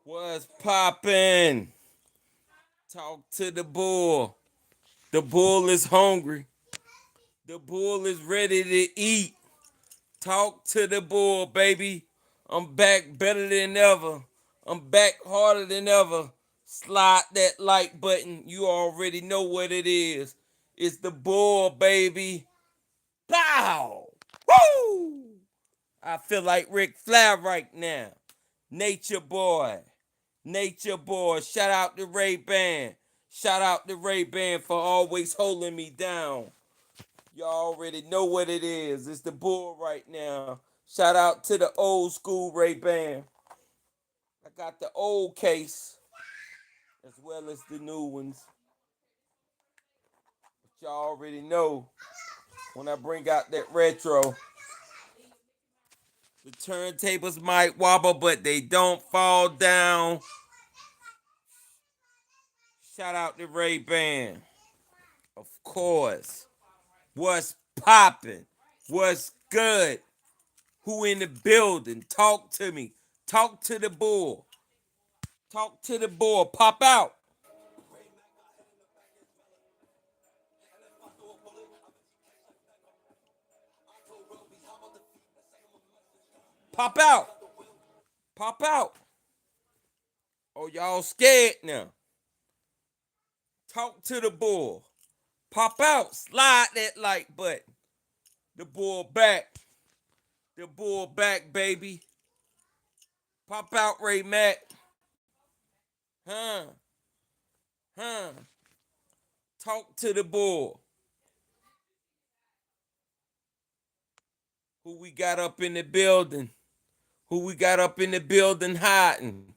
What's poppin'? Talk to the bull. The bull is hungry. The bull is ready to eat. Talk to the bull, baby. I'm back better than ever. I'm back harder than ever. Slide that like button. You already know what it is. It's the bull, baby. Pow! Woo! I feel like Ric Flair right now. Nature boy. Nature boy. Shout out to Ray Ban. Shout out to Ray Ban for always holding me down. Y'all already know what it is. It's the bull right now. Shout out to the old school Ray Ban. I got the old case as well as the new ones. But y'all already know when I bring out that retro. The turntables might wobble, but they don't fall down. Shout out to Ray Ban. Of course. What's poppin'? What's good? Who in the building? Talk to me. Talk to the bull. Talk to the bull. Pop out. Pop out. Pop out. Oh, y'all scared now. Talk to the bull. Pop out. Slide that like button. The bull back. The bull back, baby. Pop out, Ray Mac. Huh? Huh? Talk to the bull. Who we got up in the building? Who we got up in the building hiding?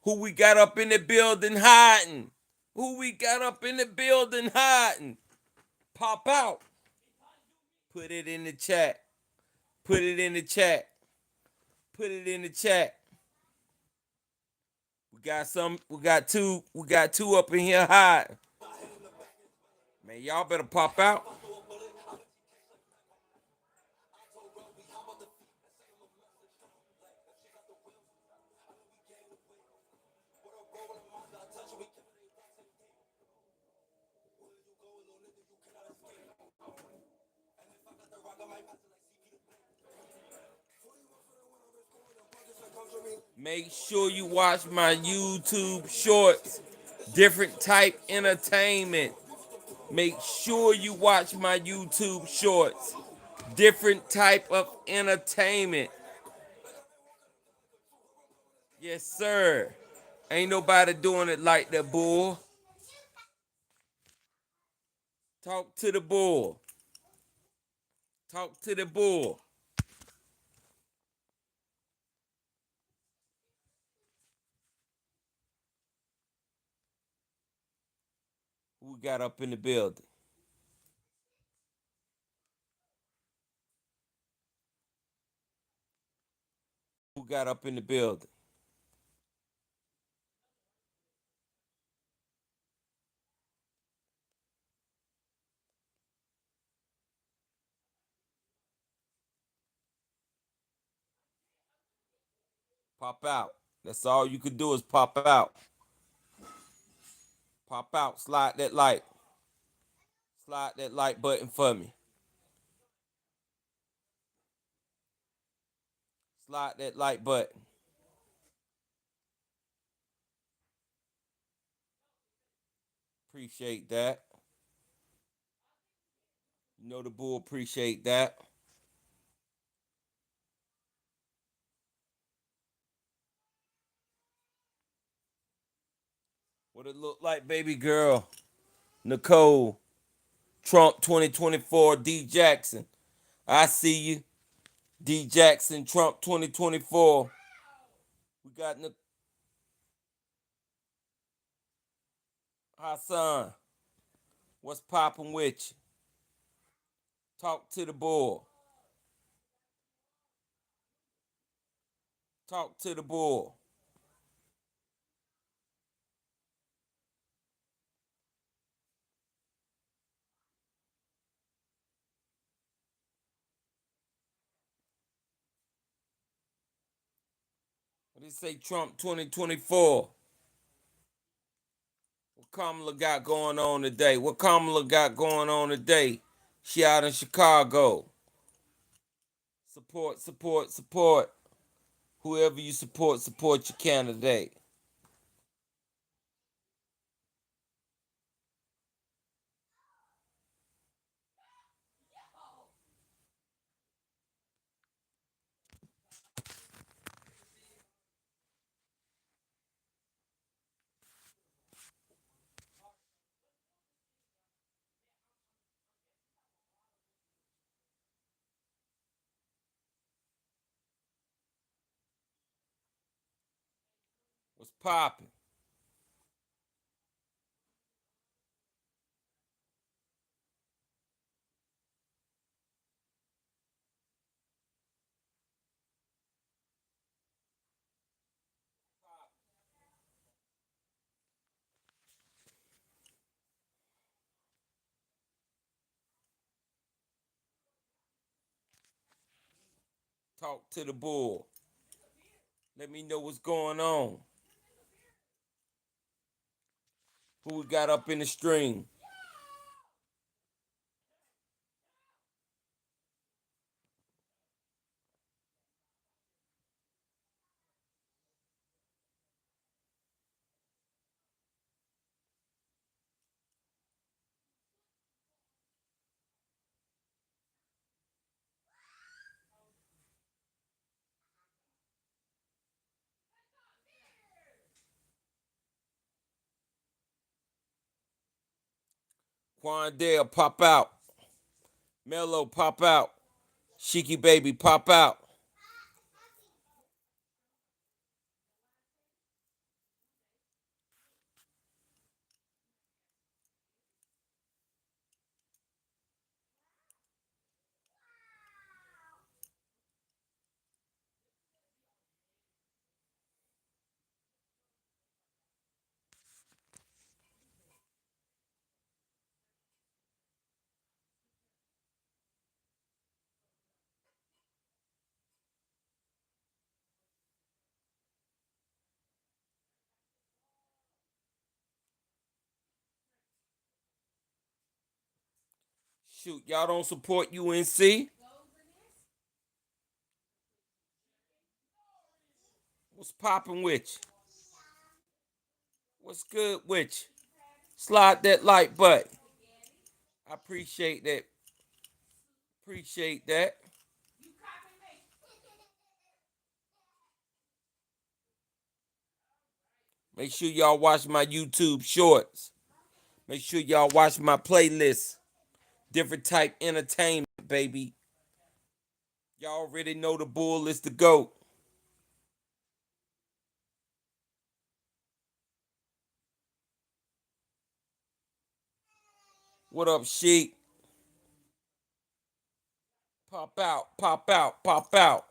Who we got up in the building hiding? Who we got up in the building hiding? Pop out. Put it in the chat. Put it in the chat. Put it in the chat. We got two up in here hiding. Man, y'all better pop out. Make sure you watch my YouTube shorts. Different type entertainment. Make sure you watch my YouTube shorts. Different type of entertainment. Yes, sir. Ain't nobody doing it like the bull. Talk to the bull. Talk to the bull. Who we got up in the building? Who got up in the building? Pop out. That's all you could do is pop out. Pop out. Slide that like. Slide that like button for me. Slide that like button. Appreciate that. You know the bull appreciate that. What it look like, baby girl? Nicole, Trump 2024, D Jackson. I see you. D Jackson, Trump 2024. We got Hassan. What's popping with you? Talk to the bull. Talk to the bull. What do you say, Trump 2024? What Kamala got going on today? What Kamala got going on today? She out in Chicago. Support, support, support. Whoever you support, support your candidate. What's popping? Talk to the bull. Let me know what's going on. Who we got up in the stream? Quandale, pop out. Mello, pop out. Shiki Baby, pop out. Shoot, y'all don't support UNC? What's popping with you? What's good with you? Slide that like button. I appreciate that. Appreciate that. Make sure y'all watch my YouTube shorts. Make sure y'all watch my playlist. Different type entertainment, baby. Y'all already know the bull is the GOAT. What up, Sheik? Pop out, pop out, pop out.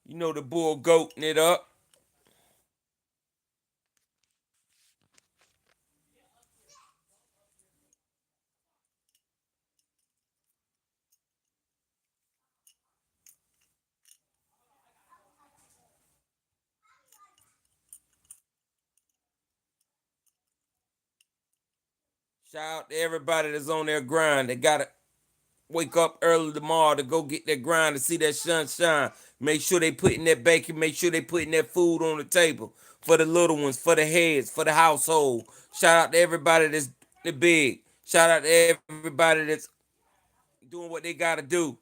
You know the bull goating it up. Shout out to everybody that's on their grind. They gotta wake up early tomorrow to go get that grind to see that sunshine. Make sure they putting that bacon. Make sure they putting that food on the table for the little ones, for the heads, for the household. Shout out to everybody that's the big. Shout out to everybody that's doing what they gotta do.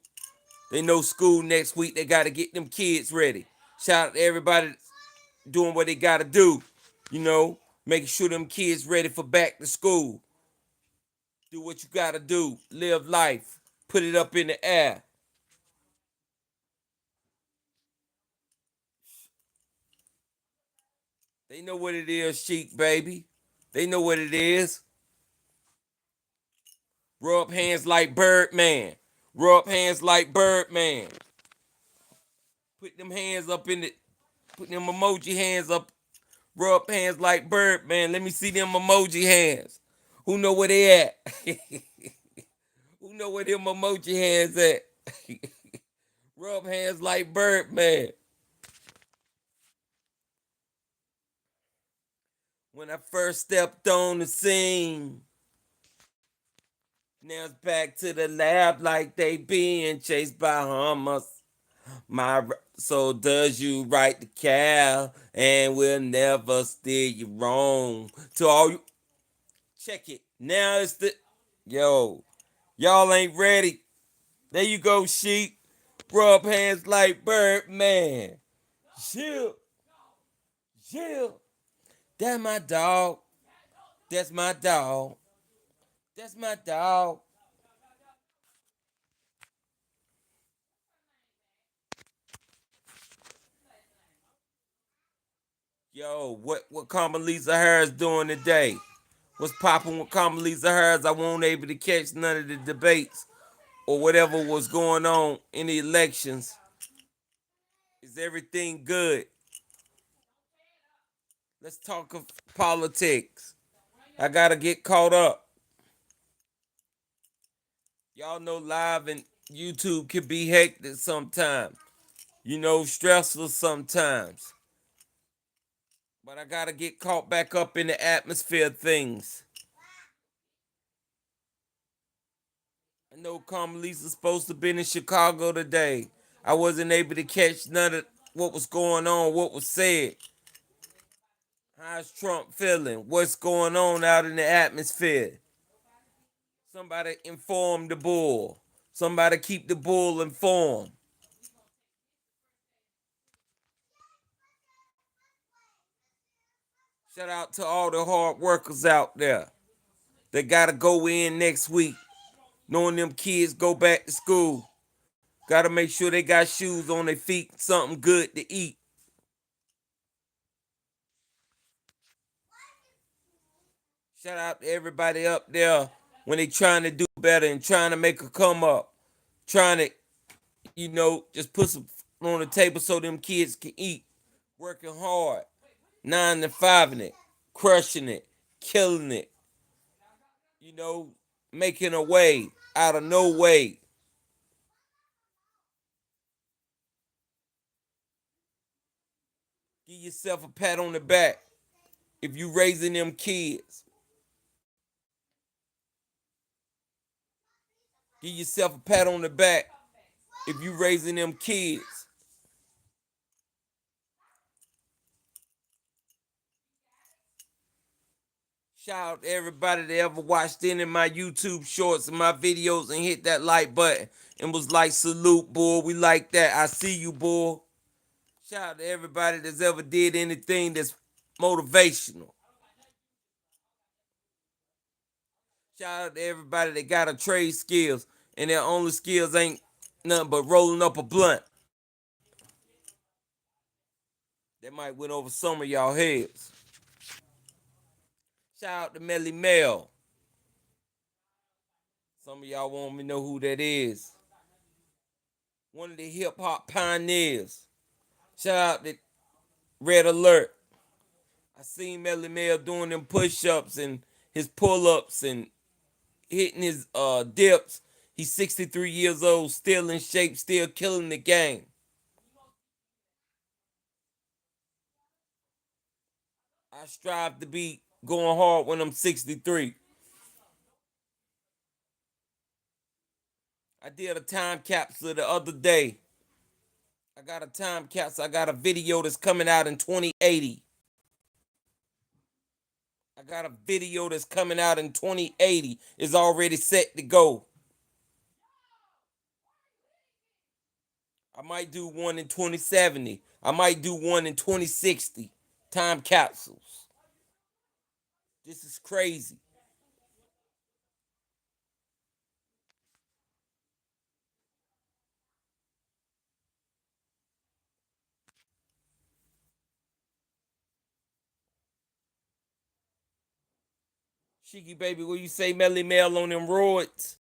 They know school next week. They gotta get them kids ready. Shout out to everybody that's doing what they gotta do. You know, making sure them kids ready for back to school. Do what you gotta do. Live life. Put it up in the air. They know what it is, Chic, baby. They know what it is. Rub hands like Birdman. Rub hands like Birdman. Put them hands up in the, put them emoji hands up. Rub hands like Birdman. Let me see them emoji hands. Who know where they at? Who know where them emoji hands at? Rub hands like Birdman. When I first stepped on the scene, now it's back to the lab like they being chased by Hummers. So does you right the cow, and we'll never steer you wrong. To all you, check it. Now it's the, yo, y'all ain't ready. There you go, sheep. Rub hands like Birdman. Chill, chill. That's my dog. That's my dog. That's my dog. Yo, what Carmelisa Harris doing today? What's popping with Carmelisa Harris? I wasn't able to catch none of the debates or whatever was going on in the elections. Is everything good? Let's talk of politics. I gotta get caught up. Y'all know live and YouTube can be hectic sometimes. You know, stressful sometimes. But I gotta get caught back up in the atmosphere of things. I know Carmelisa's supposed to be in Chicago today. I wasn't able to catch none of what was going on, what was said. How's Trump feeling? What's going on out in the atmosphere? Somebody inform the bull. Somebody keep the bull informed. Shout out to all the hard workers out there that gotta go in next week, knowing them kids go back to school. Gotta make sure they got shoes on their feet, something good to eat. Shout out to everybody up there when they trying to do better and trying to make a come up. Trying to, just put some on the table so them kids can eat. Working hard, 9 to 5 in it, crushing it, killing it, you know, making a way out of no way. Give yourself a pat on the back if you raising them kids. Give yourself a pat on the back if you raising them kids. Shout out to everybody that ever watched any of my YouTube shorts and my videos and hit that like button and was like, salute, boy. We like that. I see you, boy. Shout out to everybody that's ever did anything that's motivational. Shout out to everybody that got a trade skills and their only skills ain't nothing but rolling up a blunt. That might went over some of y'all heads. Shout out to Melly Mel. Some of y'all want me to know who that is. One of the hip hop pioneers. Shout out to Red Alert. I seen Melly Mel doing them push-ups and his pull-ups and hitting his dips. He's 63 years old, still in shape, still killing the game. I strive to be going hard when I'm 63. I did a time capsule the other day. I got a time capsule. I got a video that's coming out in 2080. I got a video that's coming out in 2080. It's already set to go. I might do one in 2070. I might do one in 2060. Time capsules. This is crazy. Shiki baby, will you say Melly Mel on them roids?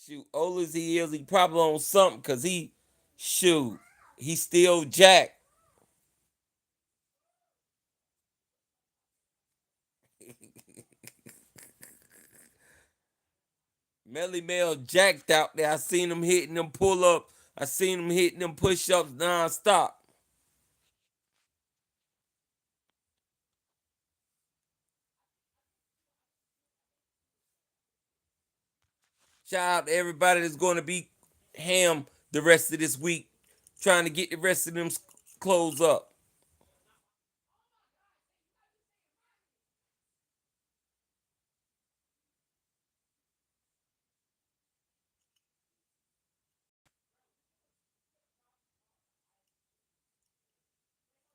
Shoot, old as he is, he probably on something because he still jacked. Melly Mel jacked out there. I seen him hitting them pull up. I seen him hitting them push ups non-stop. Shout out to everybody that's going to be ham the rest of this week, trying to get the rest of them clothes up.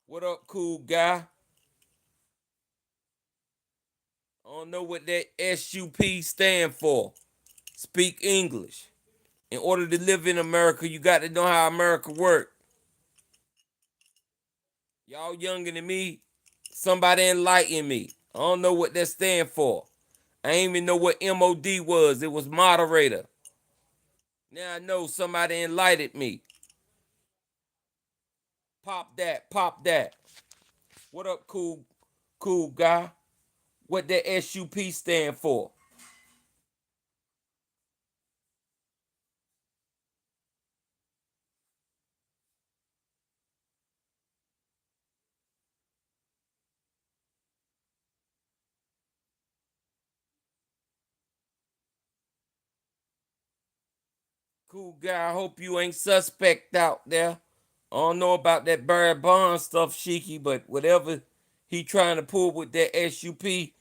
What up, cool guy? I don't know what that SUP stand for. Speak English. In order to live in America, you got to know how America works. Y'all younger than me, somebody enlighten me. I don't know what that stand for. I ain't even know what MOD was. It was moderator. Now I know somebody enlightened me. Pop that, pop that. What up, cool guy? What that SUP stand for? Cool guy, I hope you ain't suspect out there. I don't know about that Barry Bond stuff, Sheiky, but whatever he trying to pull with that SUP,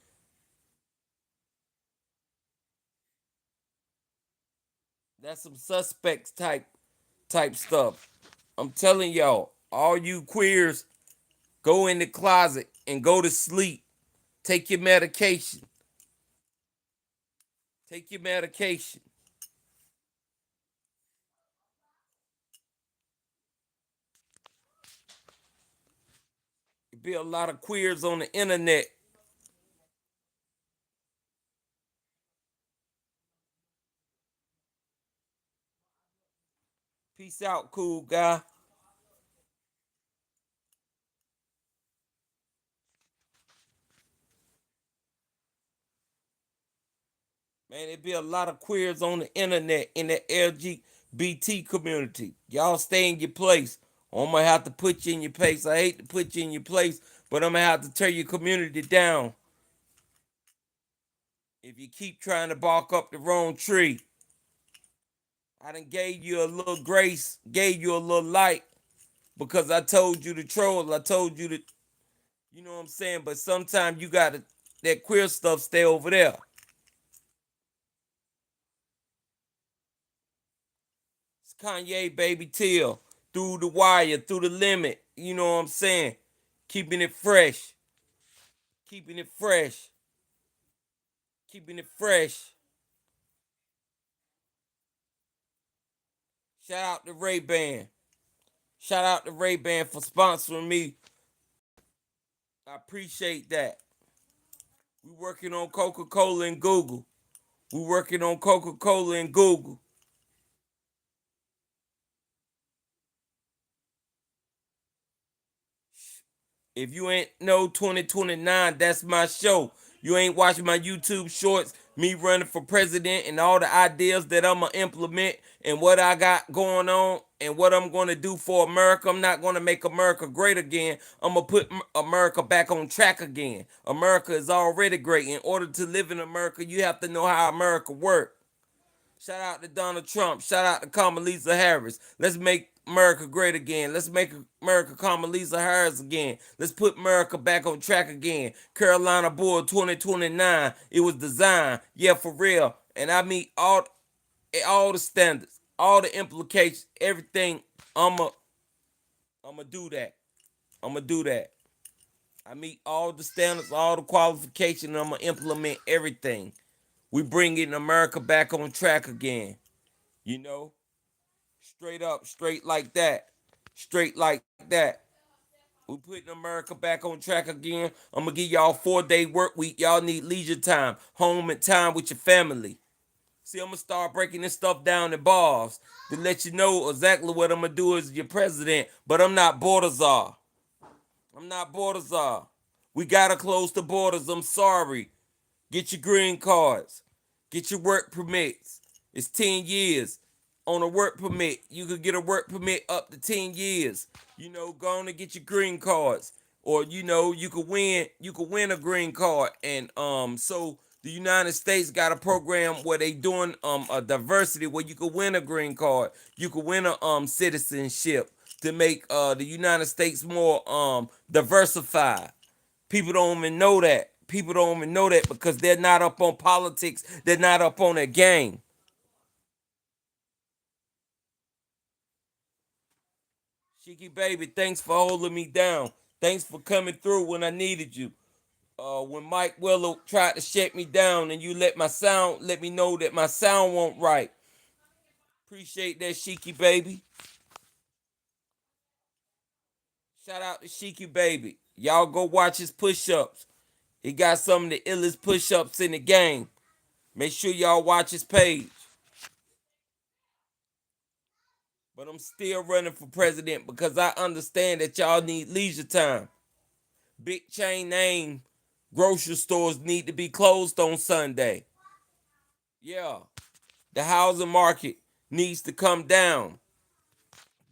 that's some suspects type stuff. I'm telling y'all, all you queers, go in the closet and go to sleep. Take your medication. Take your medication. There be a lot of queers on the internet. Peace out, cool guy. Man, there be a lot of queers on the internet in the LGBT community. Y'all stay in your place. I'm gonna have to put you in your place. I hate to put you in your place, but I'm gonna have to tear your community down. If you keep trying to bark up the wrong tree, I done gave you a little grace, gave you a little light because I told you to troll. I told you to, you know what I'm saying? But sometimes you got to, that queer stuff stay over there. It's Kanye, baby, Till. Through the wire, through the limit. You know what I'm saying? Keeping it fresh. Keeping it fresh. Keeping it fresh. Shout out to Ray Ban. Shout out to Ray Ban for sponsoring me. I appreciate that. We working on Coca-Cola and Google. We working on Coca-Cola and Google. If you ain't know 2029, that's my show. You ain't watching my YouTube shorts, me running for president and all the ideas that I'm going to implement and what I got going on and what I'm going to do for America. I'm not going to make America great again. I'm going to put America back on track again. America is already great. In order to live in America, you have to know how America works. Shout out to Donald Trump. Shout out to Kamala Harris. Let's make America great again. Let's make America Kamala Harris again. Let's put America back on track again. Carolina Bull 2029. It was designed. Yeah, for real. And I meet all the standards, all the implications, everything. I'ma do that. I'ma do that. I meet all the standards, all the qualifications, and I'ma implement everything. We bringing America back on track again. You know? Straight up, straight like that. Straight like that. We putting America back on track again. I'm gonna give y'all 4-day work week. Y'all need leisure time, home and time with your family. See, I'm gonna start breaking this stuff down in bars to let you know exactly what I'm gonna do as your president. But I'm not border czar. I'm not border czar. We gotta close the borders. I'm sorry. Get your green cards. Get your work permits. It's 10 years. On a work permit, you could get a work permit up to 10 years. You know, go on and get your green cards. Or, you know, you could win a green card. And so the United States got a program where they doing a diversity where you could win a green card. You could win a citizenship to make the United States more diversified. People don't even know that. People don't even know that because they're not up on politics. They're not up on that game. Shiki baby, thanks for holding me down. Thanks for coming through when I needed you. When Mike Willow tried to shut me down and you let me know that my sound won't right. Appreciate that, Shiki baby. Shout out to Shiki baby. Y'all go watch his push-ups. He got some of the illest push-ups in the game. Make sure y'all watch his page. But I'm still running for president because I understand that y'all need leisure time. Big chain name grocery stores need to be closed on Sunday. Yeah, the housing market needs to come down.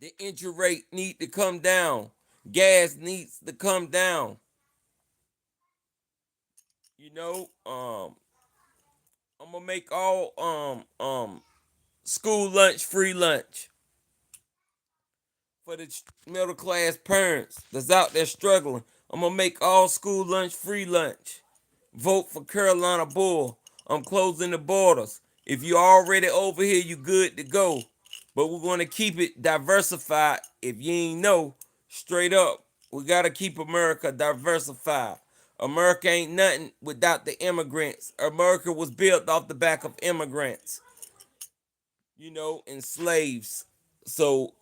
The interest rate need to come down. Gas needs to come down. You know, I'm gonna make all school lunch free lunch for the middle class parents that's out there struggling. I'm gonna make all school lunch free lunch. Vote for Carolina Bull. I'm closing the borders. If you're already over here, you good to go. But we're gonna keep it diversified. If you ain't know, straight up, we gotta keep America diversified. America ain't nothing without the immigrants. America was built off the back of immigrants, you know, and slaves. So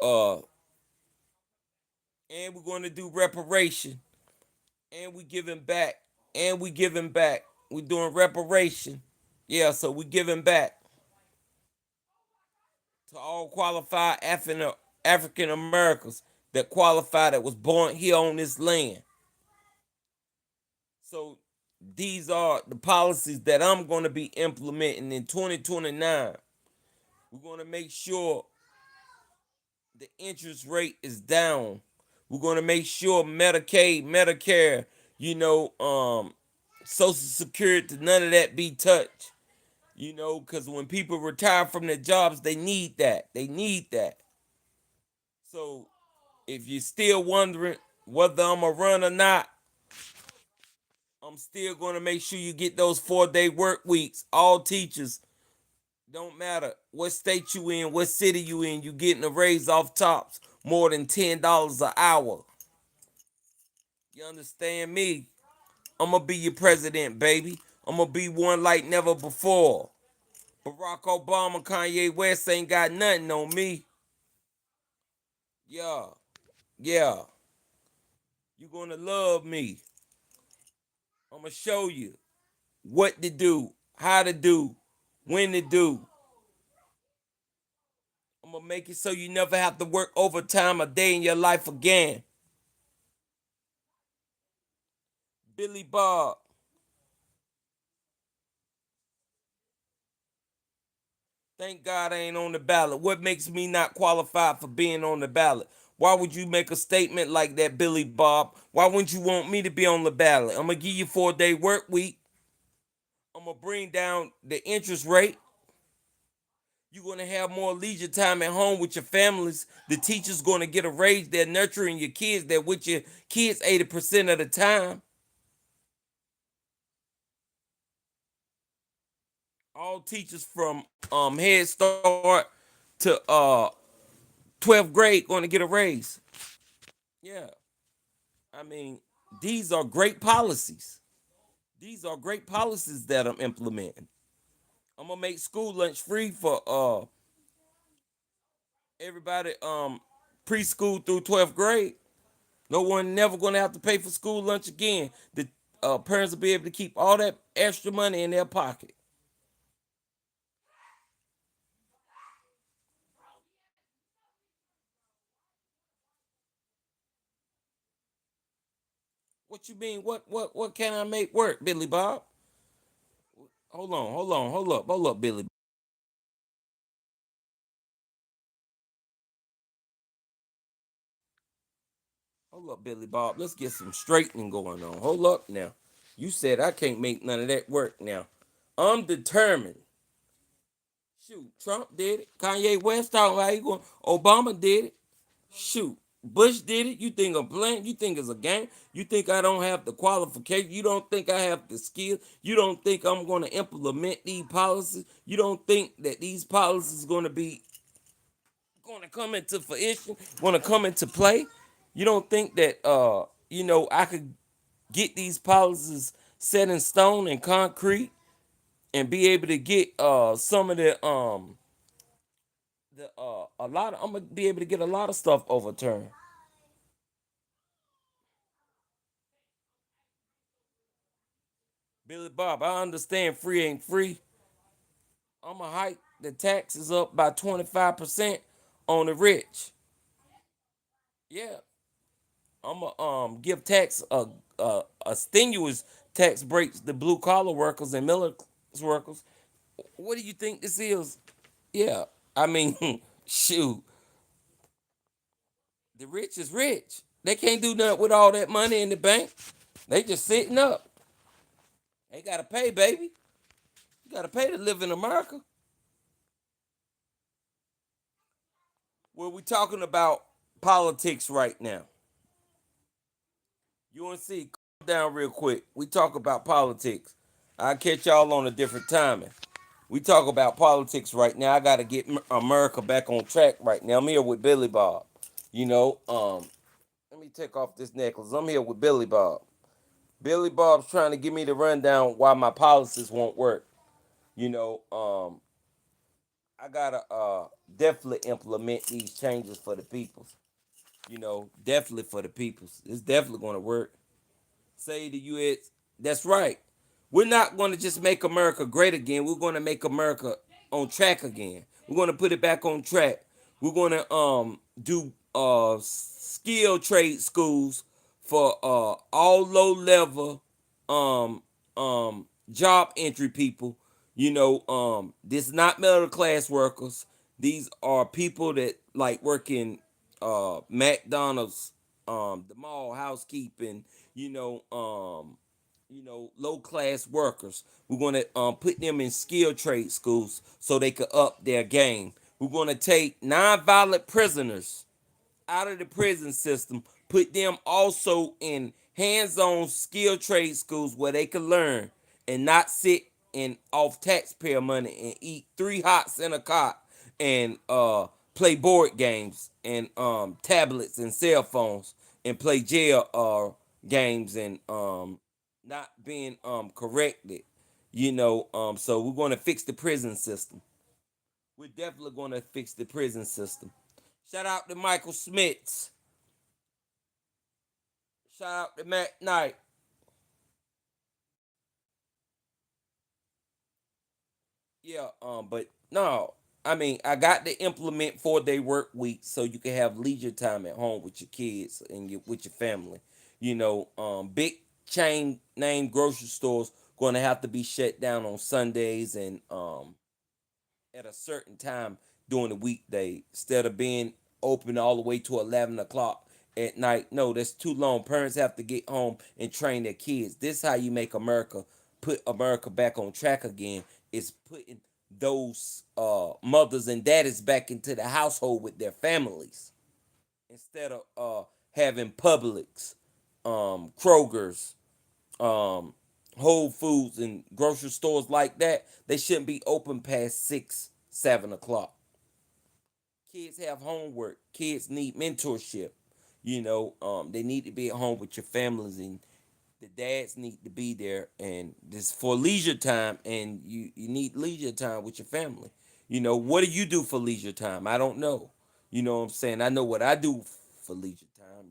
and we're gonna do reparation. And we giving back. And we giving back. We doing reparation. Yeah, so we giving back to all qualified African Americans that qualify that was born here on this land. So these are the policies that I'm going to be implementing in 2029. We're going to make sure the interest rate is down. We're going to make sure Medicaid, Medicare, you know, Social Security, none of that be touched. Because when people retire from their jobs, they need that. They need that. So if you're still wondering whether I'm going to run or not, I'm still going to make sure you get those 4-day work weeks. All teachers, don't matter what state you in, what city you in, you getting a raise off tops more than $10 an hour. You understand me? I'm going to be your president, baby. I'm going to be one like never before. Barack Obama, Kanye West ain't got nothing on me. Yeah, yeah. You gonna love me. I'm gonna show you what to do, how to do, when to do. I'm gonna make it so you never have to work overtime a day in your life again. Billy Bob, thank God I ain't on the ballot. What makes me not qualified for being on the ballot? Why would you make a statement like that, Billy Bob? Why wouldn't you want me to be on the ballot? I'm gonna give you 4-day work week. I'm gonna bring down the interest rate. You're gonna have more leisure time at home with your families. The teacher's gonna get a raise. They're nurturing your kids. They're with your kids 80% of the time. All teachers from Head Start to 12th grade gonna get a raise. Yeah, I mean, these are great policies. These are great policies that I'm implementing. I'm gonna make school lunch free for everybody preschool through 12th grade. No one never gonna have to pay for school lunch again. The parents will be able to keep all that extra money in their pocket. What you mean? What can I make work, Billy Bob? Hold up, Billy. Hold up, Billy Bob. Let's get some straightening going on. Hold up now. You said I can't make none of that work now. I'm determined. Shoot, Trump did it. Kanye West talking about he going. Obama did it. Shoot, Bush did it. You think I'm playing? You think it's a game? You think I don't have the qualification? You don't think I have the skill? You don't think I'm going to implement these policies? You don't think that these policies going to come into fruition? Going to come into play? You don't think that I could get these policies set in stone and concrete and be able to get some of the a lot of I'm gonna be able to get a lot of stuff overturned. Billy Bob, I understand free ain't free. I'm gonna hike the taxes up by 25% on the rich. Yeah, I'm gonna give tax a stimulus tax breaks the blue collar workers and military workers. What do you think this is? Yeah, I mean, shoot, the rich is rich. They can't do nothing with all that money in the bank. They just sitting up. They gotta pay, baby. You gotta pay to live in America. Well, we talking about politics right now. UNC, calm down real quick. We talk about politics. I'll catch y'all on a different timing. We talk about politics right now. I got to get America back on track right now. I'm here with Billy Bob. Let me take off this necklace. I'm here with Billy Bob. Billy Bob's trying to give me the rundown why my policies won't work. You know, I gotta definitely implement these changes for the peoples. Definitely for the peoples. It's definitely gonna work. Say the U.S. That's right. We're not going to just make America great again. We're going to make America on track again. We're going to put it back on track. We're going to do skill trade schools for all low level um job entry people. This is not middle class workers. These are people that like work in McDonald's, the mall housekeeping, you know, low class workers. We're going to put them in skilled trade schools so they could up their game. We're going to take nonviolent prisoners out of the prison system, put them also in hands-on skilled trade schools where they can learn and not sit and off taxpayer money and eat three hots in a cot and play board games and tablets and cell phones and play jail games and not being corrected. So we're going to fix the prison system. We're definitely going to fix the prison system. Shout out to Michael Smits. Shout out to Matt Knight. Yeah, but no, I mean I got to implement 4 day work week so you can have leisure time at home with your kids and with your family. Big chain name grocery stores going to have to be shut down on Sundays and at a certain time during the weekday instead of being open all the way to 11 o'clock at night. No, that's too long. Parents have to get home and train their kids. This is how you make America, put America back on track again, is putting those mothers and daddies back into the household with their families instead of having Publix, Kroger's, um, Whole Foods and grocery stores like that. They shouldn't be open past 6, 7 o'clock. Kids have homework. Kids need mentorship. They need to be at home with your families, and the dads need to be there. And this for leisure time, and you need leisure time with your family. What do you do for leisure time? I don't know. You know what I'm saying? I know what I do for leisure time.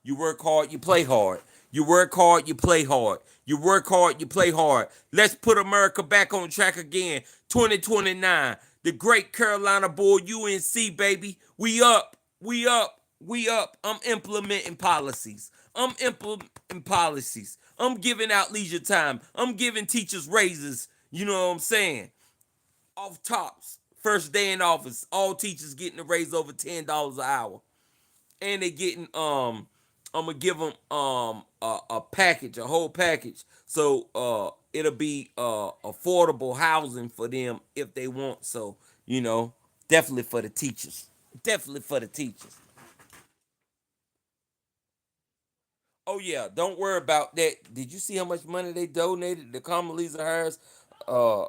You work hard, you play hard. You work hard, you play hard. You work hard, you play hard. Let's put America back on track again. 2029. The great Carolina Bull UNC, baby. We up. We up. We up. I'm implementing policies. I'm implementing policies. I'm giving out leisure time. I'm giving teachers raises. You know what I'm saying? Off tops. First day in office, all teachers getting a raise over $10 an hour, and they getting I'm gonna give them a package, a whole package, so it'll be affordable housing for them if they want. So definitely for the teachers, definitely for the teachers. Oh yeah, don't worry about that. Did you see how much money they donated to Kamala Harris? Uh,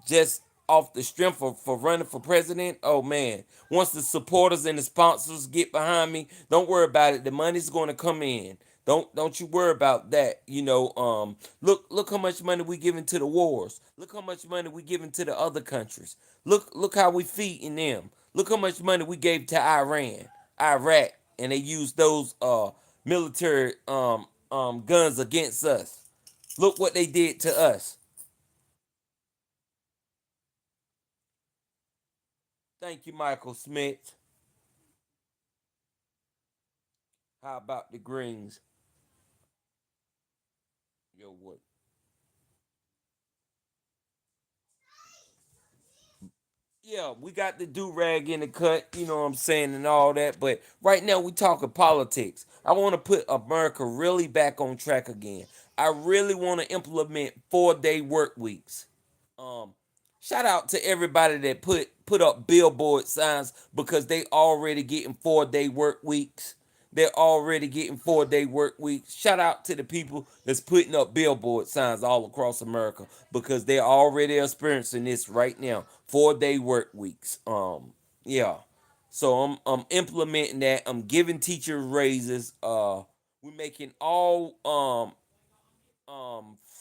just off the strength for running for president. Oh man, once the supporters and the sponsors get behind me, don't worry about it. The money's going to come in. Don't you worry about that. Look how much money we giving to the wars. Look how much money we giving to the other countries. Look how we feeding them. Look how much money we gave to Iran, Iraq, and they used those military guns against us. Look what they did to us. Thank you, Michael Smith. How about the Greens? Yo, what? Yeah, we got the do rag in the cut, you know what I'm saying, and all that. But right now, we talking politics. I want to put America really back on track again. I really want to implement 4 day work weeks. Um, Shout out to everybody that put up billboard signs because they already getting 4 day work weeks. They're already getting 4 day work weeks. Shout out to the people that's putting up billboard signs all across America because they're already experiencing this right now. 4 day work weeks. Yeah. So I'm implementing that. I'm giving teachers raises. We're making all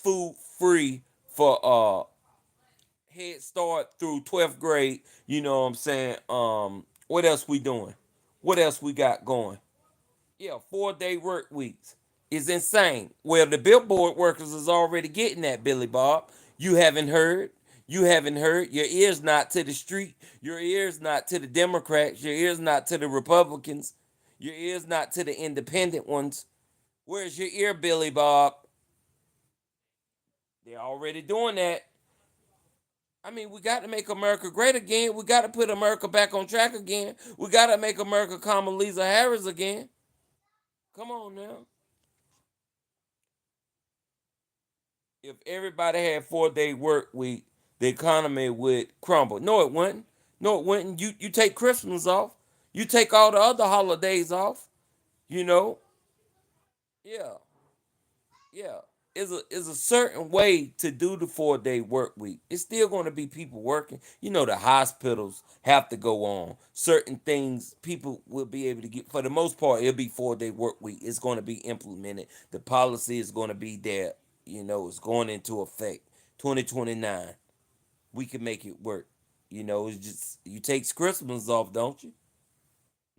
food free for Head Start through 12th grade. You know what I'm saying? What else we doing? What else we got going? Yeah, 4 day work weeks is insane. Well, the billboard workers is already getting that, Billy Bob. You haven't heard. You haven't heard. Your ears not to the street. Your ears not to the Democrats. Your ears not to the Republicans. Your ears not to the independent ones. Where's your ear, Billy Bob? They're already doing that. I mean, we got to make America great again. We got to put America back on track again. We got to make America Kamala Harris again. Come on now. If everybody had 4 day work week, the economy would crumble. No, it wouldn't. No, it wouldn't. You take Christmas off. You take all the other holidays off. You know, yeah, yeah. Is a certain way to do the 4 day work week. It's still going to be people working. You know, the hospitals have to go on. Certain things people will be able to get. For the most part, it'll be 4 day work week. It's going to be implemented. The policy is going to be there. You know, it's going into effect. 2029, we can make it work. You know, it's just you take Christmas off, don't you?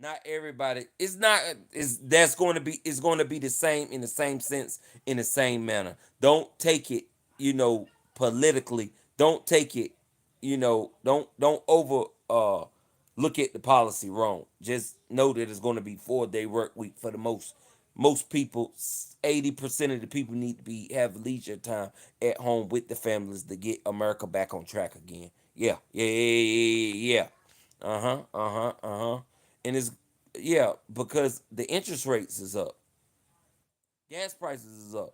Not everybody. It's not. It's that's going to be. It's going to be the same in the same sense, in the same manner. Don't take it. You know, politically. Don't take it. You know. Don't over. Look at the policy wrong. Just know that it's going to be 4 day work week for the most people. 80% of the people need to be have leisure time at home with the families to get America back on track again. Yeah, yeah, yeah, yeah, yeah. Yeah. Uh-huh, uh-huh, uh-huh. And it's yeah, because the interest rates is up. Gas prices is up.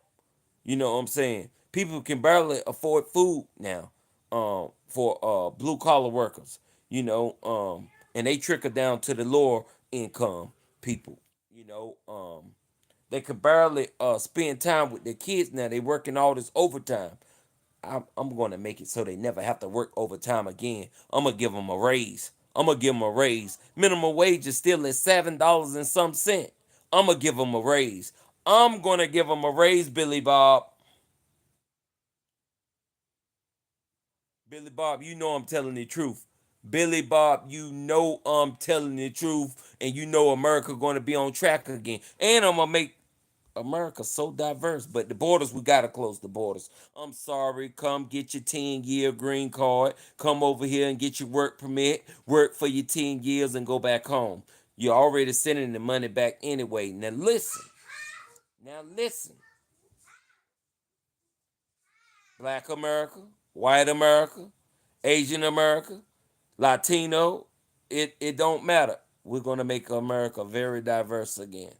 You know what I'm saying? People can barely afford food now, for blue collar workers, and they trickle down to the lower income people, you know. They could barely spend time with their kids now. They working all this overtime. I'm going to make it so they never have to work overtime again. I'm going to give them a raise. I'm going to give them a raise. Minimum wage is still at $7 and some cent. I'm going to give them a raise. I'm going to give them a raise, Billy Bob. Billy Bob, you know I'm telling the truth. Billy Bob, you know I'm telling the truth. And you know America going to be on track again. And I'm going to make America's so diverse, but the borders, we gotta close the borders. I'm sorry. Come get your 10-year green card. Come over here and get your work permit. Work for your 10 years and go back home. You're already sending the money back anyway. Now listen. Now listen. Black America, white America, Asian America, Latino. It don't matter. We're gonna make America very diverse again.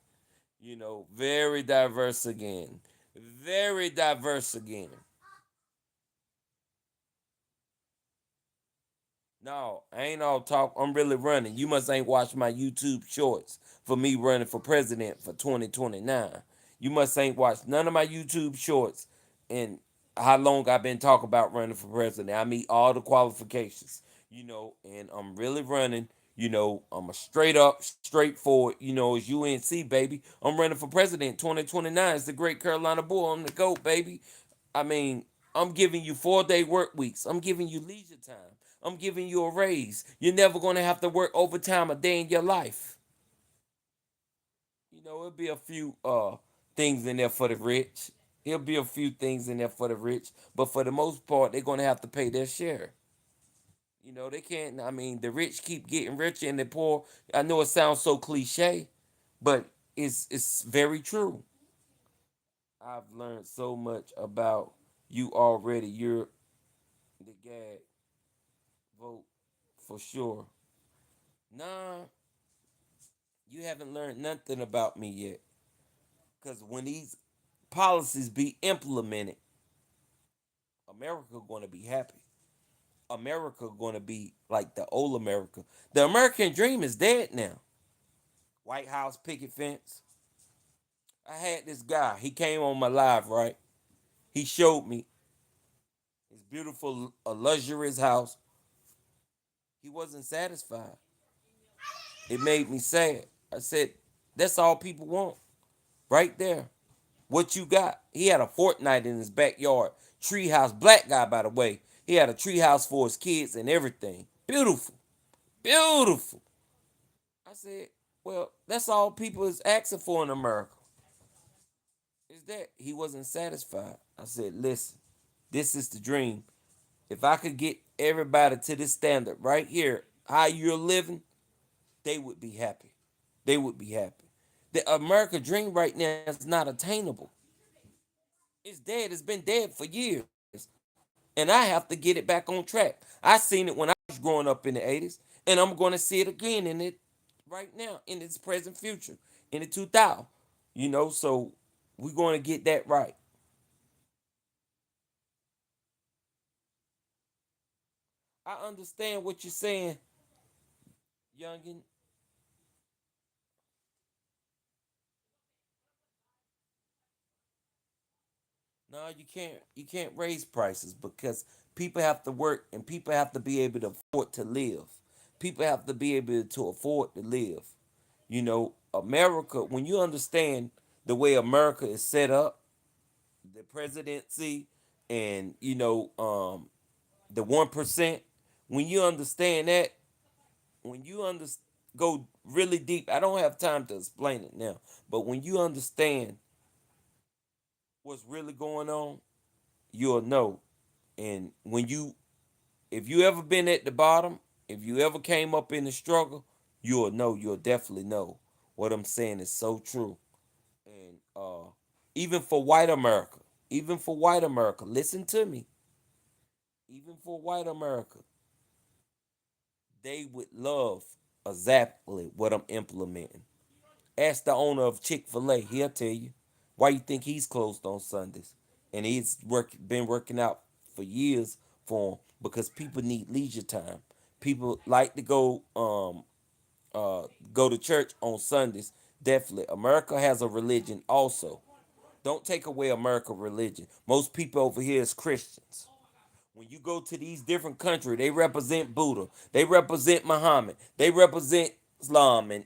Very diverse again. Very diverse again. No, I ain't all talk. I'm really running. You must ain't watched my YouTube shorts for me running for president for 2029. You must ain't watched none of my YouTube shorts and how long I've been talking about running for president. I meet all the qualifications, and I'm really running. I'm a straight up, straightforward, as UNC, baby. I'm running for president 2029. It's the great Carolina Bull. I'm the GOAT, baby. I mean, I'm giving you 4 day work weeks. I'm giving you leisure time. I'm giving you a raise. You're never going to have to work overtime a day in your life. It'll be a few things in there for the rich. There'll be a few things in there for the rich, but for the most part, they're going to have to pay their share. They can't. I mean, the rich keep getting richer and the poor. I know it sounds so cliche, but it's very true. I've learned so much about you already. You're the guy. Vote for sure. Nah, you haven't learned nothing about me yet. Because when these policies be implemented, America gonna be happy. America gonna be like the old America. The American dream is dead now. White House picket fence. I had this guy. He came on my live, right? He showed me his beautiful, luxurious house. He wasn't satisfied. It made me sad. I said, that's all people want, right there. What you got? He had a Fortnite in his backyard. Treehouse, black guy, by the way. He had a treehouse for his kids and everything. Beautiful. Beautiful. I said, well, that's all people is asking for in America. Is that he wasn't satisfied. I said, listen, this is the dream. If I could get everybody to this standard right here, how you're living, they would be happy. They would be happy. The American dream right now is not attainable. It's dead. It's been dead for years. And I have to get it back on track. I seen it when I was growing up in the 80s, and I'm going to see it again in it right now, in its present future, in the 2000. So we're going to get that right. I understand what you're saying, youngin. No, you can't. You can't raise prices because people have to work and people have to be able to afford to live. People have to be able to afford to live. You know, America. When you understand the way America is set up, the presidency, and the 1%. When you understand that, when you go really deep, I don't have time to explain it now. But when you understand what's really going on, you'll know. And if you ever been at the bottom, if you ever came up in the struggle, you'll know. You'll definitely know. What I'm saying is so true. And even for white America, even for white America, listen to me. Even for white America, they would love exactly what I'm implementing. Ask the owner of Chick-fil-A, he'll tell you why you think he's closed on Sundays. And been working out for years for him because people need leisure time. People like to go to church on Sundays. Definitely. America has a religion also. Don't take away America religion. Most people over here is Christians. When you go to these different countries, they represent Buddha, they represent Muhammad, they represent Islam and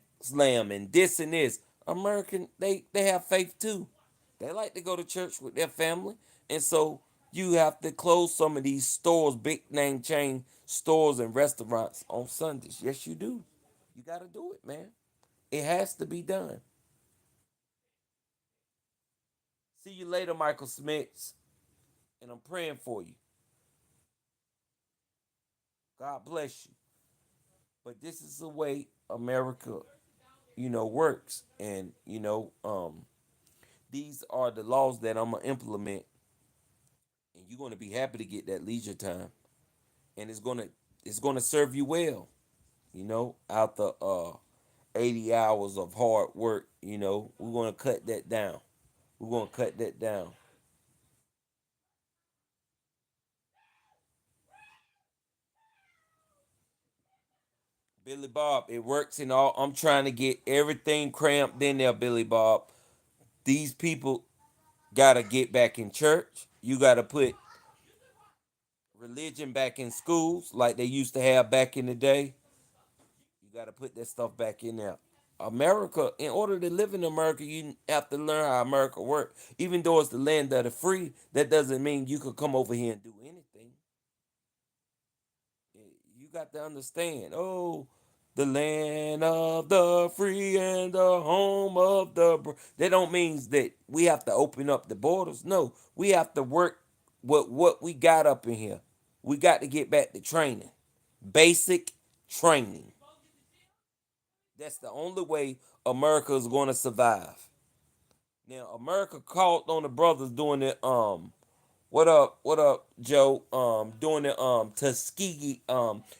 this and this. American, they have faith too. They like to go to church with their family, and so you have to close some of these stores, big name chain stores and restaurants on Sundays. Yes, you do. You got to do it, man. It has to be done. See you later, Michael Smith, and I'm praying for you. God bless you. But this is the way America, works. And, these are the laws that I'm gonna implement, and you're gonna be happy to get that leisure time. And it's gonna serve you well, after 80 hours of hard work, we're gonna cut that down. We're gonna cut that down. Billy Bob, it works in all. I'm trying to get everything cramped in there, Billy Bob. These people gotta get back in church. You gotta put religion back in schools like they used to have back in the day. You got to put that stuff back in there. America, in order to live in America, you have to learn how America works. Even though it's the land of the free, that doesn't mean you could come over here and do anything. You got to understand. Oh, the land of the free and the home of the that don't mean that we have to open up the borders. No, we have to work with what we got up in here. We got to get back to training, basic training. That's the only way America is going to survive. Now, America called on the brothers doing the what up, Joe? Doing the Tuskegee.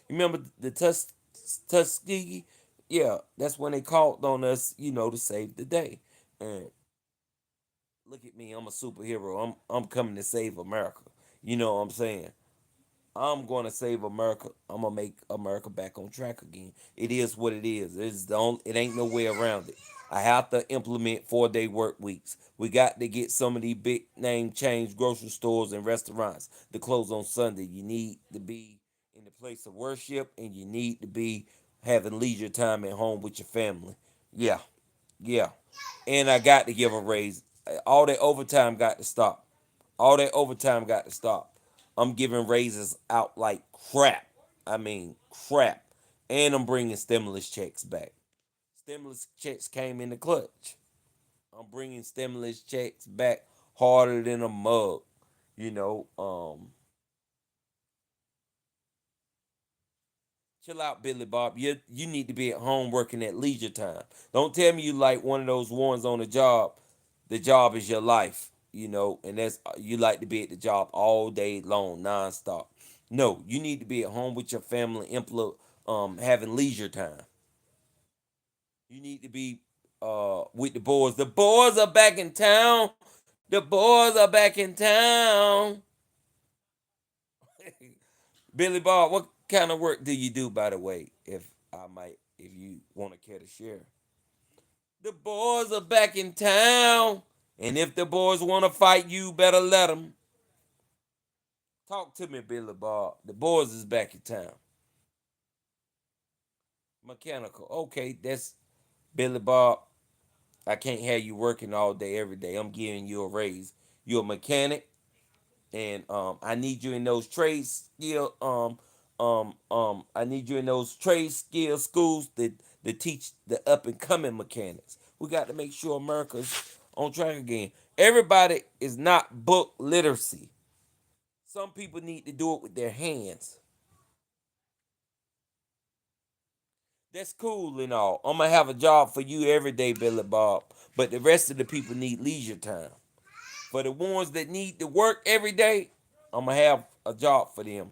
Remember the Tuskegee? Yeah, that's when they called on us, to save the day. And look at me, I'm a superhero. I'm coming to save America. You know what I'm saying? I'm going to save America. I'm gonna make America back on track again. It is what it is. It ain't no way around it. I have to implement 4-day work weeks. We got to get some of these big name chains, grocery stores, and restaurants to close on Sunday. You need to be in the place of worship, and you need to be having leisure time at home with your family. Yeah, yeah. And I got to give a raise. All that overtime got to stop. All that overtime got to stop. I'm giving raises out like crap. I mean, crap. And I'm bringing stimulus checks back. Stimulus checks came in the clutch. I'm bringing stimulus checks back harder than a mug. You know, chill out, Billy Bob. You need to be at home working at leisure time. Don't tell me you like one of those ones on the job. The job is your life, and that's you like to be at the job all day long, nonstop. No, you need to be at home with your family, having leisure time. You need to be with the boys. The boys are back in town. The boys are back in town. Billy Bob, what kind of work do you do, by the way? If you want to care to share. The boys are back in town, and if the boys want to fight, you better let them. Talk to me, Billy Bob. The boys is back in town. Mechanical. Okay, that's Billy Bob. I can't have you working all day every day. I'm giving you a raise. You're a mechanic, and I need you in those trade skill I need you in those trade skill schools that teach the up and coming mechanics. We got to make sure America's on track again. Everybody is not book literacy. Some people need to do it with their hands. That's cool and all. I'm gonna have a job for you every day, Billy Bob. But the rest of the people need leisure time. For the ones that need to work every day, I'm gonna have a job for them.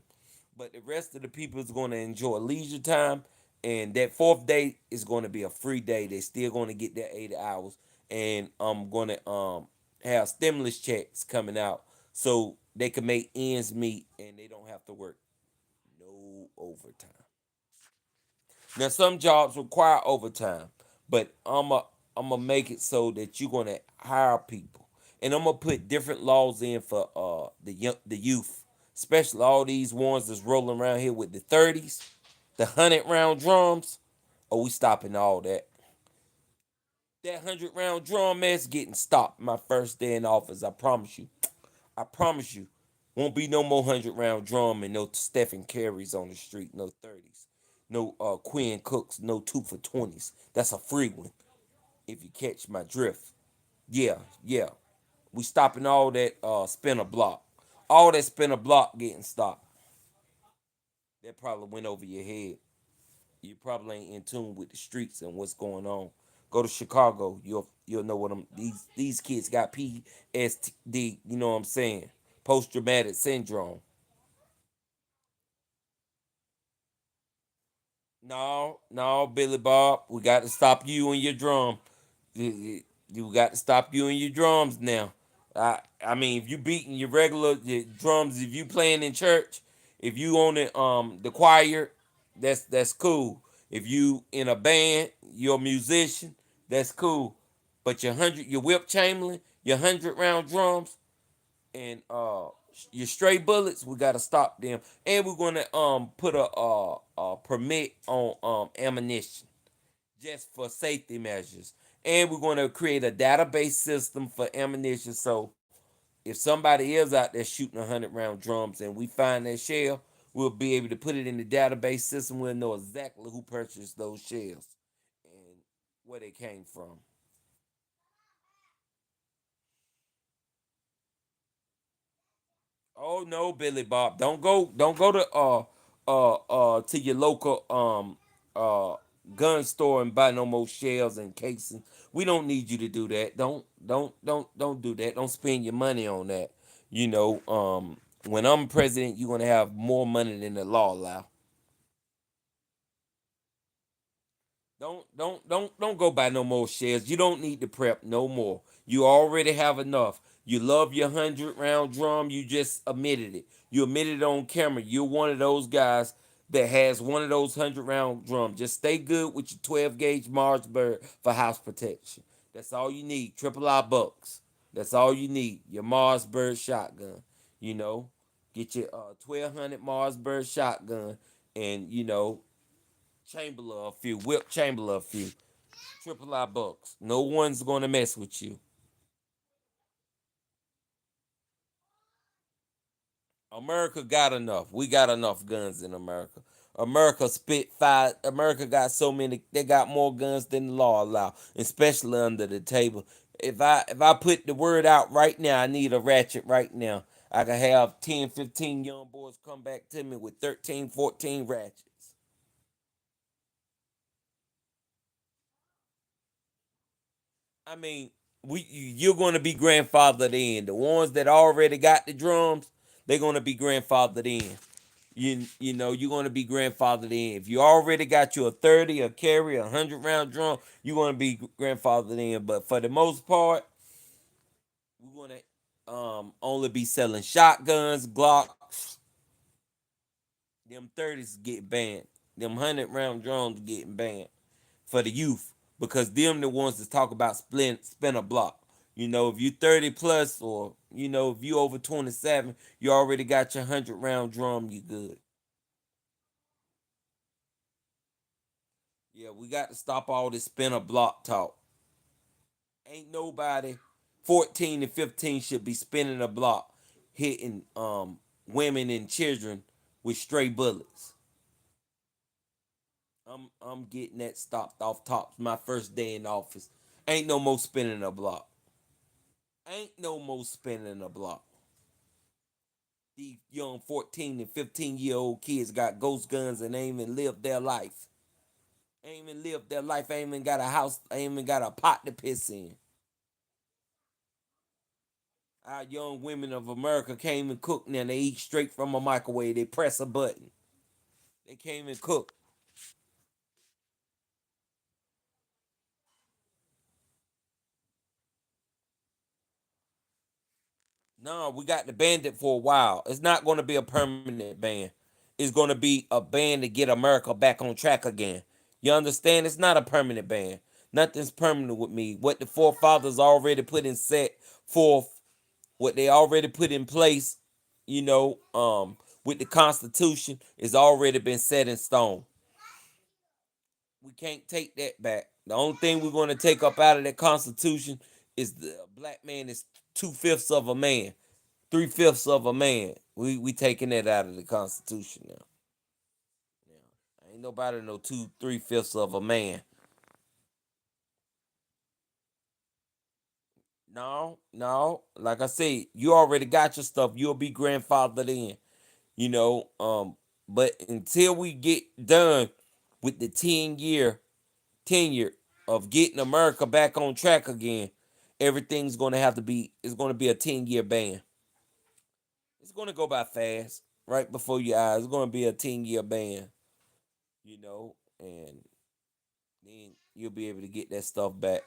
But the rest of the people is gonna enjoy leisure time, and that fourth day is gonna be a free day. They still gonna get their 8 hours, and I'm gonna have stimulus checks coming out so they can make ends meet and they don't have to work no overtime. Now some jobs require overtime, but I'm gonna make it so that you're gonna hire people, and I'm gonna put different laws in for the youth, especially all these ones that's rolling around here with the 30s, the 100 round drums. Oh, we stopping all that. That 100 round drum mess getting stopped my first day in office. I promise you. I promise you. Won't be no more 100 round drum and no Stephen Carries on the street. No 30s. No Quinn Cooks. No 2 for 20s. That's a free one. If you catch my drift. Yeah, yeah. We stopping all that spinner block. All that spinner block getting stopped. That probably went over your head. You probably ain't in tune with the streets and what's going on. Go to Chicago, you'll know what I'm. These kids got PSTD. You know what I'm saying? Post traumatic syndrome. No, no, Billy Bob, we got to stop you and your drum. You got to stop you and your drums now. I mean, if you beating your regular your drums, if you playing in church, if you on the choir, that's cool. If you in a band, you're a musician, that's cool. But your whip chamberlain, your 100 round drums, and your stray bullets, we gotta stop them, and we're gonna put a permit on ammunition just for safety measures, and we're gonna create a database system for ammunition. So if somebody is out there shooting 100 round drums and we find that shell, we'll be able to put it in the database system. We'll know exactly who purchased those shells and where they came from. Oh no, Billy Bob. Don't go to your local uh gun store and buy no more shells and casings. We don't need you to do that. Don't do that. Don't spend your money on that. You know, when I'm president, you're gonna have more money than the law allow. Don't go buy no more shares. You don't need to prep no more. You already have enough. You love your 100 round drum. You just admitted it. You admitted it on camera. You're one of those guys that has one of those 100 round drums. Just stay good with your 12 gauge Marsburg for house protection. That's all you need. Triple I bucks. That's all you need. Your Marsburg shotgun. You know, get your 1200 Marsburg shotgun, and chamber a few, whip chamber a few, triple I bucks. No one's gonna mess with you. America got enough. We got enough guns in America. America spit fire. America got so many. They got more guns than the law allow, especially under the table. If I put the word out right now, I need a ratchet right now. I can have 10, 15 young boys come back to me with 13, 14 ratchets. I mean, you're going to be grandfathered in. The ones that already got the drums, they're going to be grandfathered in. You know you're going to be grandfathered in. If you already got you a 30, a carry, 100 round drum, you're going to be grandfathered in. But for the most part, we're going to only be selling shotguns, Glocks, Them 30s get banned. Them 100 round drums getting banned for the youth because them the ones that talk about spin a block. If you 30 plus or if you over 27, you already got your 100 round drum. You good. Yeah, we got to stop all this spin a block talk. Ain't nobody 14 and 15 should be spinning a block, hitting women and children with stray bullets. I'm getting that stopped off top. My first day in office. Ain't no more spinning a block. Ain't no more spinning a block. These young 14 and 15-year-old kids got ghost guns and ain't even lived their life. Ain't even lived their life. Ain't even got a house. Ain't even got a pot to piss in. Our young women of America came and cooked now. They eat straight from a microwave. They press a button. They came and cooked. No, we got to ban it for a while. It's not going to be a permanent ban. It's going to be a ban to get America back on track again. You understand? It's not a permanent ban. Nothing's permanent with me. What the forefathers already put in set forth, what they already put in place, with the Constitution, is already been set in stone. We can't take that back. The only thing we're going to take up out of that Constitution is the black man is 2/5 of a man. 3/5 of a man. We taking that out of the Constitution now. Ain't nobody no 2 3/5 of a man. No, no. Like I said, you already got your stuff. You'll be grandfathered in. You know. But until we get done with the 10-year tenure of getting America back on track again, everything's gonna have to be. It's gonna be a 10-year ban. It's gonna go by fast, right before your eyes. It's gonna be a 10-year ban. And then you'll be able to get that stuff back.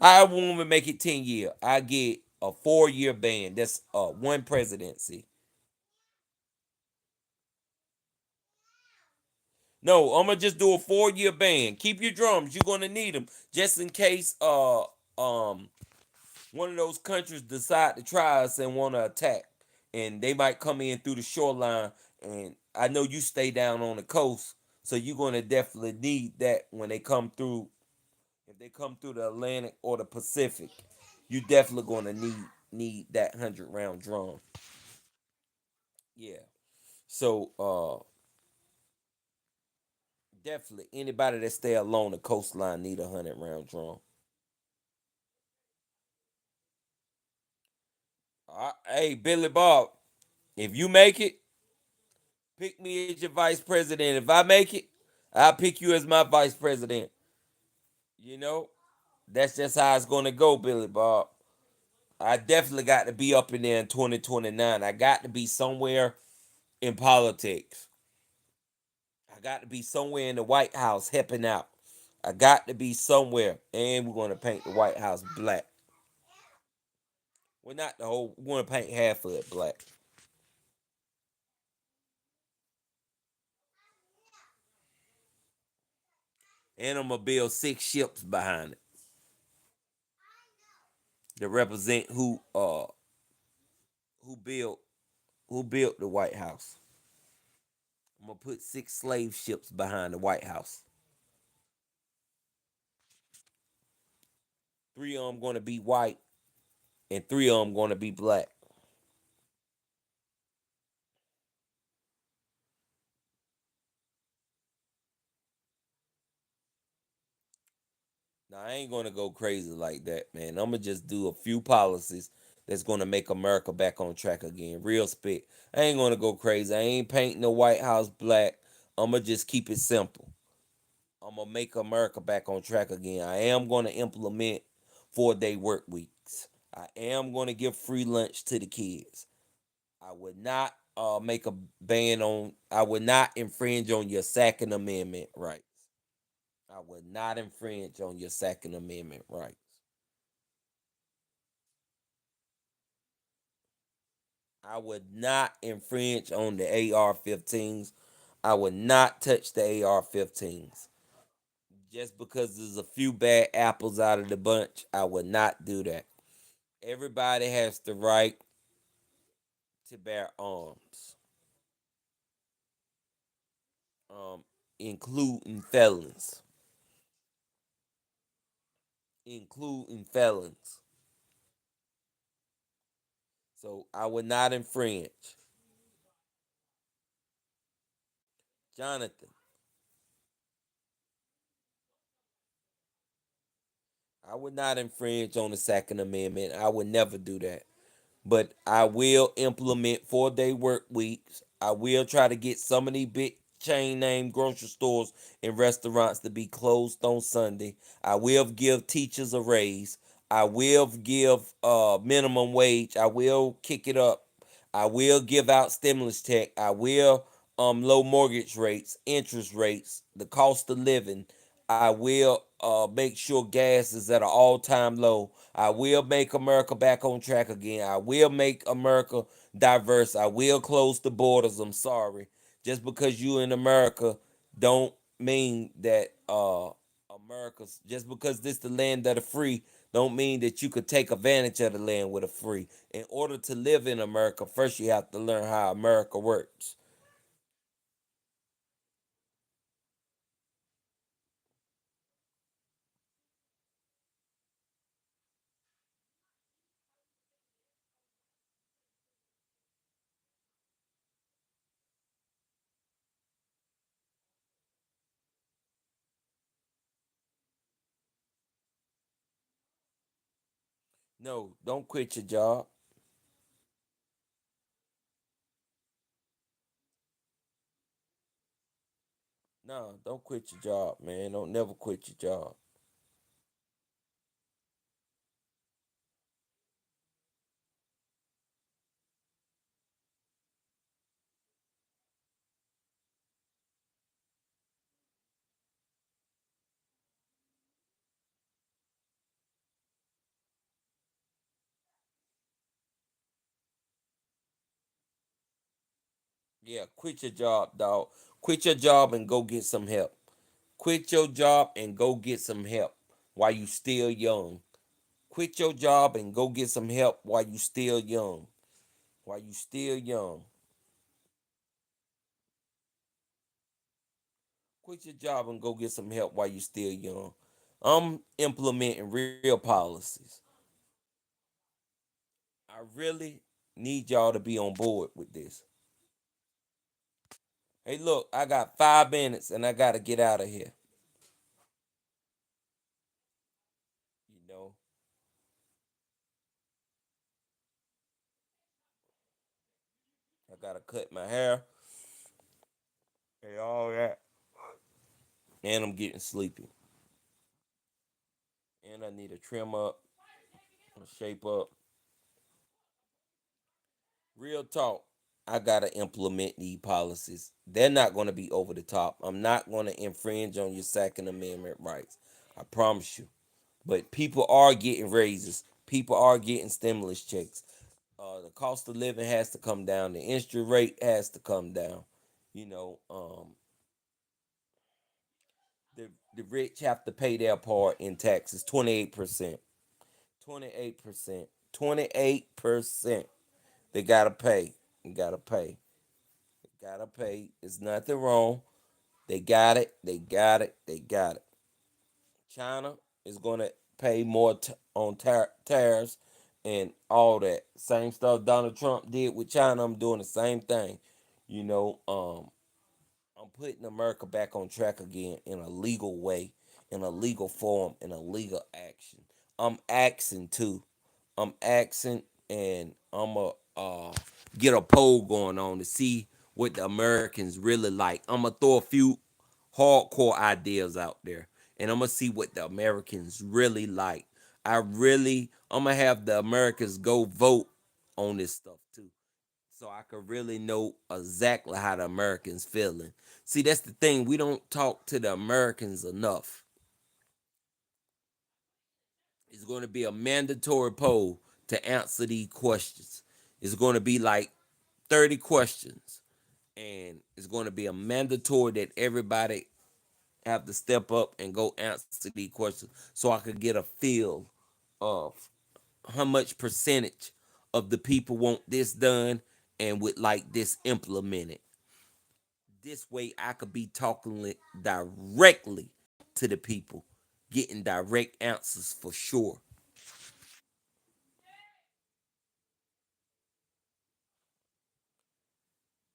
I won't even make it 10 year. I get a 4-year ban. That's one presidency. No, I'm gonna just do a 4-year ban. Keep your drums. You're gonna need them just in case um one of those countries decide to try us and want to attack, and they might come in through the shoreline. And I know you stay down on the coast, so you're gonna definitely need that when they come through. If they come through the Atlantic or the Pacific, you definitely gonna need that 100 round drum. Yeah. So definitely anybody that stay along the coastline need a 100 round drum. Hey Billy Bob, if you make it, pick me as your vice president. If I make it, I'll pick you as my vice president. You know, that's just how it's gonna go, Billy Bob. I definitely got to be up in there in 2029. I got to be somewhere in politics. I got to be somewhere in the White House helping out. I got to be somewhere, and we're gonna paint the White House black. Well, not the whole. We're gonna paint half of it black, and I'm gonna build 6 ships behind it to represent who built who built the White House. I'm gonna put 6 slave ships behind the White House. 3 of them gonna be white, and 3 of them gonna be black. Now I ain't gonna go crazy like that, man. I'm gonna just do a few policies that's gonna make America back on track again. Real spit. I ain't gonna go crazy. I ain't painting the White House black. I'm gonna just keep it simple. I'm gonna make America back on track again. I am gonna implement 4-day work weeks. I am gonna give free lunch to the kids. I would not make a ban on. I would not infringe on your Second Amendment rights. I would not infringe on your Second Amendment rights. I would not infringe on the AR-15s. I would not touch the AR-15s. Just because there's a few bad apples out of the bunch, I would not do that. Everybody has the right to bear arms, um, including felons. Including felons. So I would not infringe. Jonathan, I would not infringe on the Second Amendment. I would never do that. But I will implement 4-day work weeks. I will try to get some of these big chain name grocery stores and restaurants to be closed on Sunday. I will give teachers a raise. I will give minimum wage. I will kick it up. I will give out stimulus check. I will low mortgage rates, interest rates, the cost of living. I will make sure gas is at an all-time low. I will make America back on track again. I will make America diverse. I will close the borders. I'm sorry. Just because you in America don't mean that America's just because this the land of the free don't mean that you could take advantage of the land with a free. In order to live in America, first you have to learn how America works. No, don't quit your job. No, don't quit your job, man. Don't never quit your job. Yeah, quit your job, dog. Quit your job and go get some help. Quit your job and go get some help while you still young. Quit your job and go get some help while you still young. While you still young. Quit your job and go get some help while you still young. I'm implementing real policies. I really need y'all to be on board with this. Hey, look, I got 5 minutes and I gotta get out of here. You know, I gotta cut my hair and all that. And I'm getting sleepy. And I need to trim up, shape up. Real talk. I gotta implement these policies. They're not gonna be over the top. I'm not gonna infringe on your Second Amendment rights. I promise you. But people are getting raises. People are getting stimulus checks. The cost of living has to come down. The interest rate has to come down. You know, the rich have to pay their part in taxes. 28%. 28%. 28%. They gotta pay. They gotta pay. They gotta pay. There's nothing wrong. They got it. They got it. They got it. China is gonna pay more on tariffs and all that. Same stuff Donald Trump did with China. I'm doing the same thing. You know, I'm putting America back on track again in a legal way, in a legal form, in a legal action. I'm axing too. I'm axing, and I'm a get a poll going on to see what the Americans really like. I'm gonna throw a few hardcore ideas out there, and I'm gonna see what the Americans really like. I'm gonna have the Americans go vote on this stuff too, so I could really know exactly how the Americans feeling. See, that's the thing. We don't talk to the Americans enough. It's going to be a mandatory poll to answer these questions. It's going to be like 30 questions. and it's going to be a mandatory that everybody have to step up and go answer these questions so I could get a feel of how much percentage of the people want this done and would like this implemented. This way I could be talking directly to the people, getting direct answers for sure.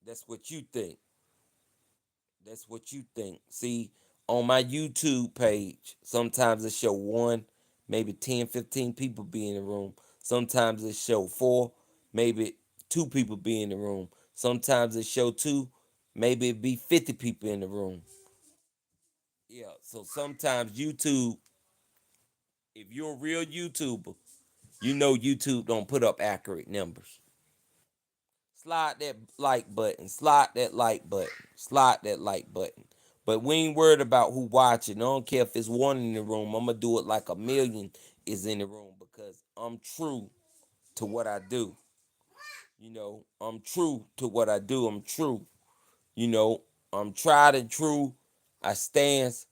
That's what you think. That's what you think. See, on my YouTube page, sometimes it show one, maybe 10, 15 people be in the room. Sometimes it show four, maybe two people be in the room. Sometimes it show two, maybe it be 50 people in the room. Yeah, so sometimes YouTube, if you're a real YouTuber, you know YouTube don't put up accurate numbers. Slide that like button, slide that like button, slide that like button. But we ain't worried about who watching. I don't care if it's one in the room. I'm gonna do it like a million is in the room because I'm true to what I do. I'm true to what I do. I'm true. You know, I'm tried and true. I stands,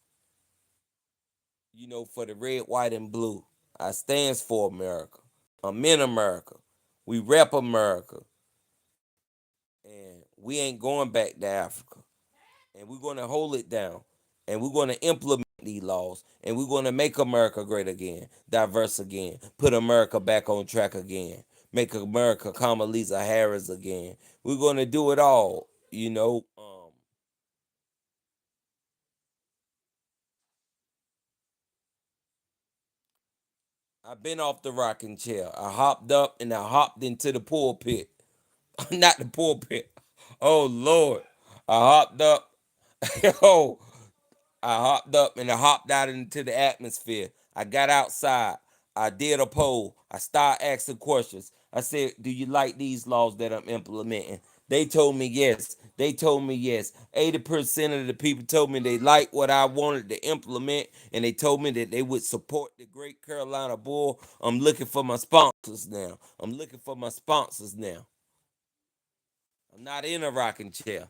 for the red, white, and blue. I stands for America. I'm in America. We rep America. And we ain't going back to Africa. And we're going to hold it down. And we're going to implement these laws. And we're going to make America great again, diverse again, put America back on track again, make America Kamala Harris again. We're going to do it all, I've been off the rocking chair. I hopped up and I hopped into the pulpit. Not the pulpit. Oh, Lord. I hopped up. Yo, I hopped up and I hopped out into the atmosphere. I got outside. I did a poll. I started asking questions. I said, "Do you like these laws that I'm implementing?" They told me yes. They told me yes. 80% of the people told me they liked what I wanted to implement, and they told me that they would support the Great Carolina Bull. I'm looking for my sponsors now. I'm looking for my sponsors now. I'm not in a rocking chair.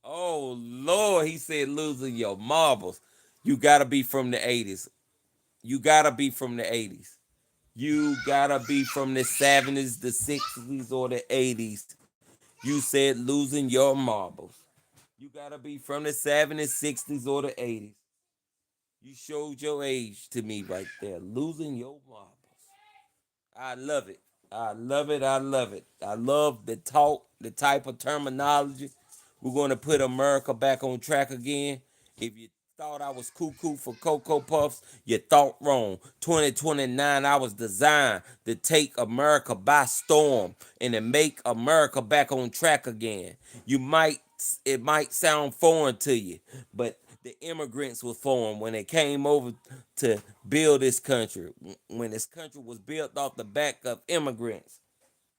Oh Lord, he said losing your marbles. You gotta be from the 80s. You gotta be from the 80s. You gotta be from the 70s, the 60s, or the 80s. You said losing your marbles. You gotta be from the 70s, 60s, or the 80s. You showed your age to me right there. Losing your marbles. I love it. I love it. I love it. I love the talk, the type of terminology. We're going to put America back on track again. If you thought I was cuckoo for Cocoa Puffs, you thought wrong. 2029, I was designed to take America by storm and to make America back on track again. It might sound foreign to you, but the immigrants were foreign when they came over to build this country. When this country was built off the back of immigrants.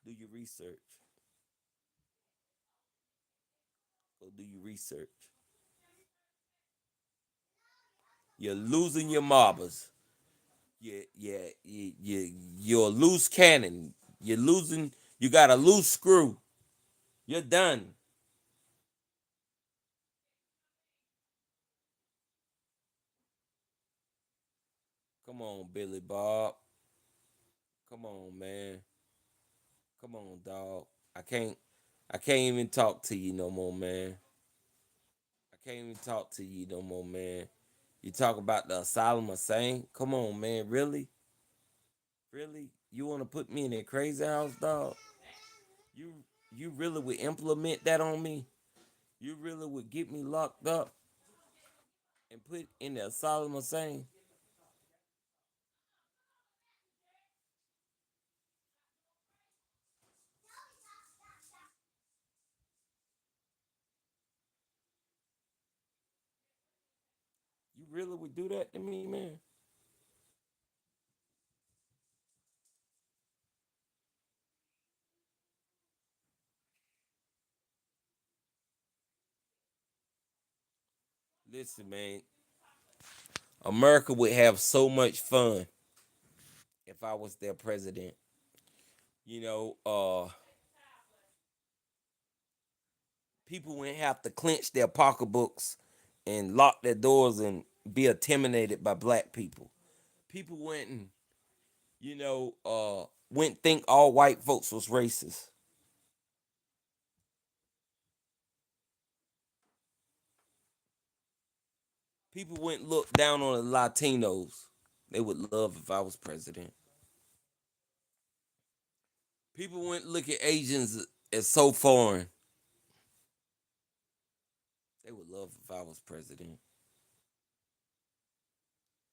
Do your research. Go do your research. You're losing your marbles. You're a loose cannon. You're losing. You got a loose screw. You're done. Come on, Billy Bob. Come on, man. Come on, dog. I can't. I can't even talk to you no more, man. I can't even talk to you no more, man. You talk about the asylum of sane. Come on, man. Really? Really? You want to put me in that crazy house, dog? You you really would implement that on me? You really would get me locked up and put in the asylum of sane? You really would do that to me, man? Listen, man. America would have so much fun if I was their president. You know, people wouldn't have to clench their pocketbooks and lock their doors and be intimidated by black people. People wouldn't think all white folks was racist. People wouldn't look down on the Latinos. They would love if I was president. People wouldn't look at Asians as so foreign. They would love if I was president.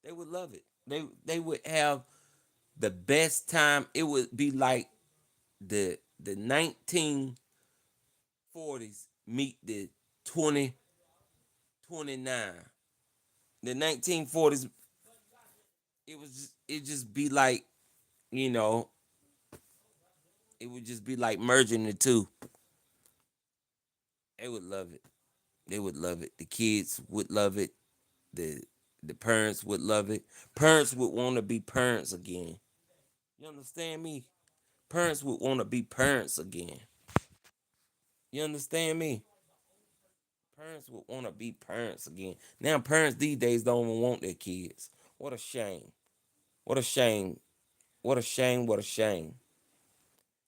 They would love it. They would have the best time. It would be like the 1940s meet the 2029. The 1940s, it just be like, you know, it would just be like merging the two. They would love it. They would love it. The kids would love it. The the parents would love it. Parents would want to be parents again. You understand me? Parents would want to be parents again. You understand me? Parents would want to be parents again. Now parents these days don't even want their kids. What a shame. What a shame. What a shame. What a shame.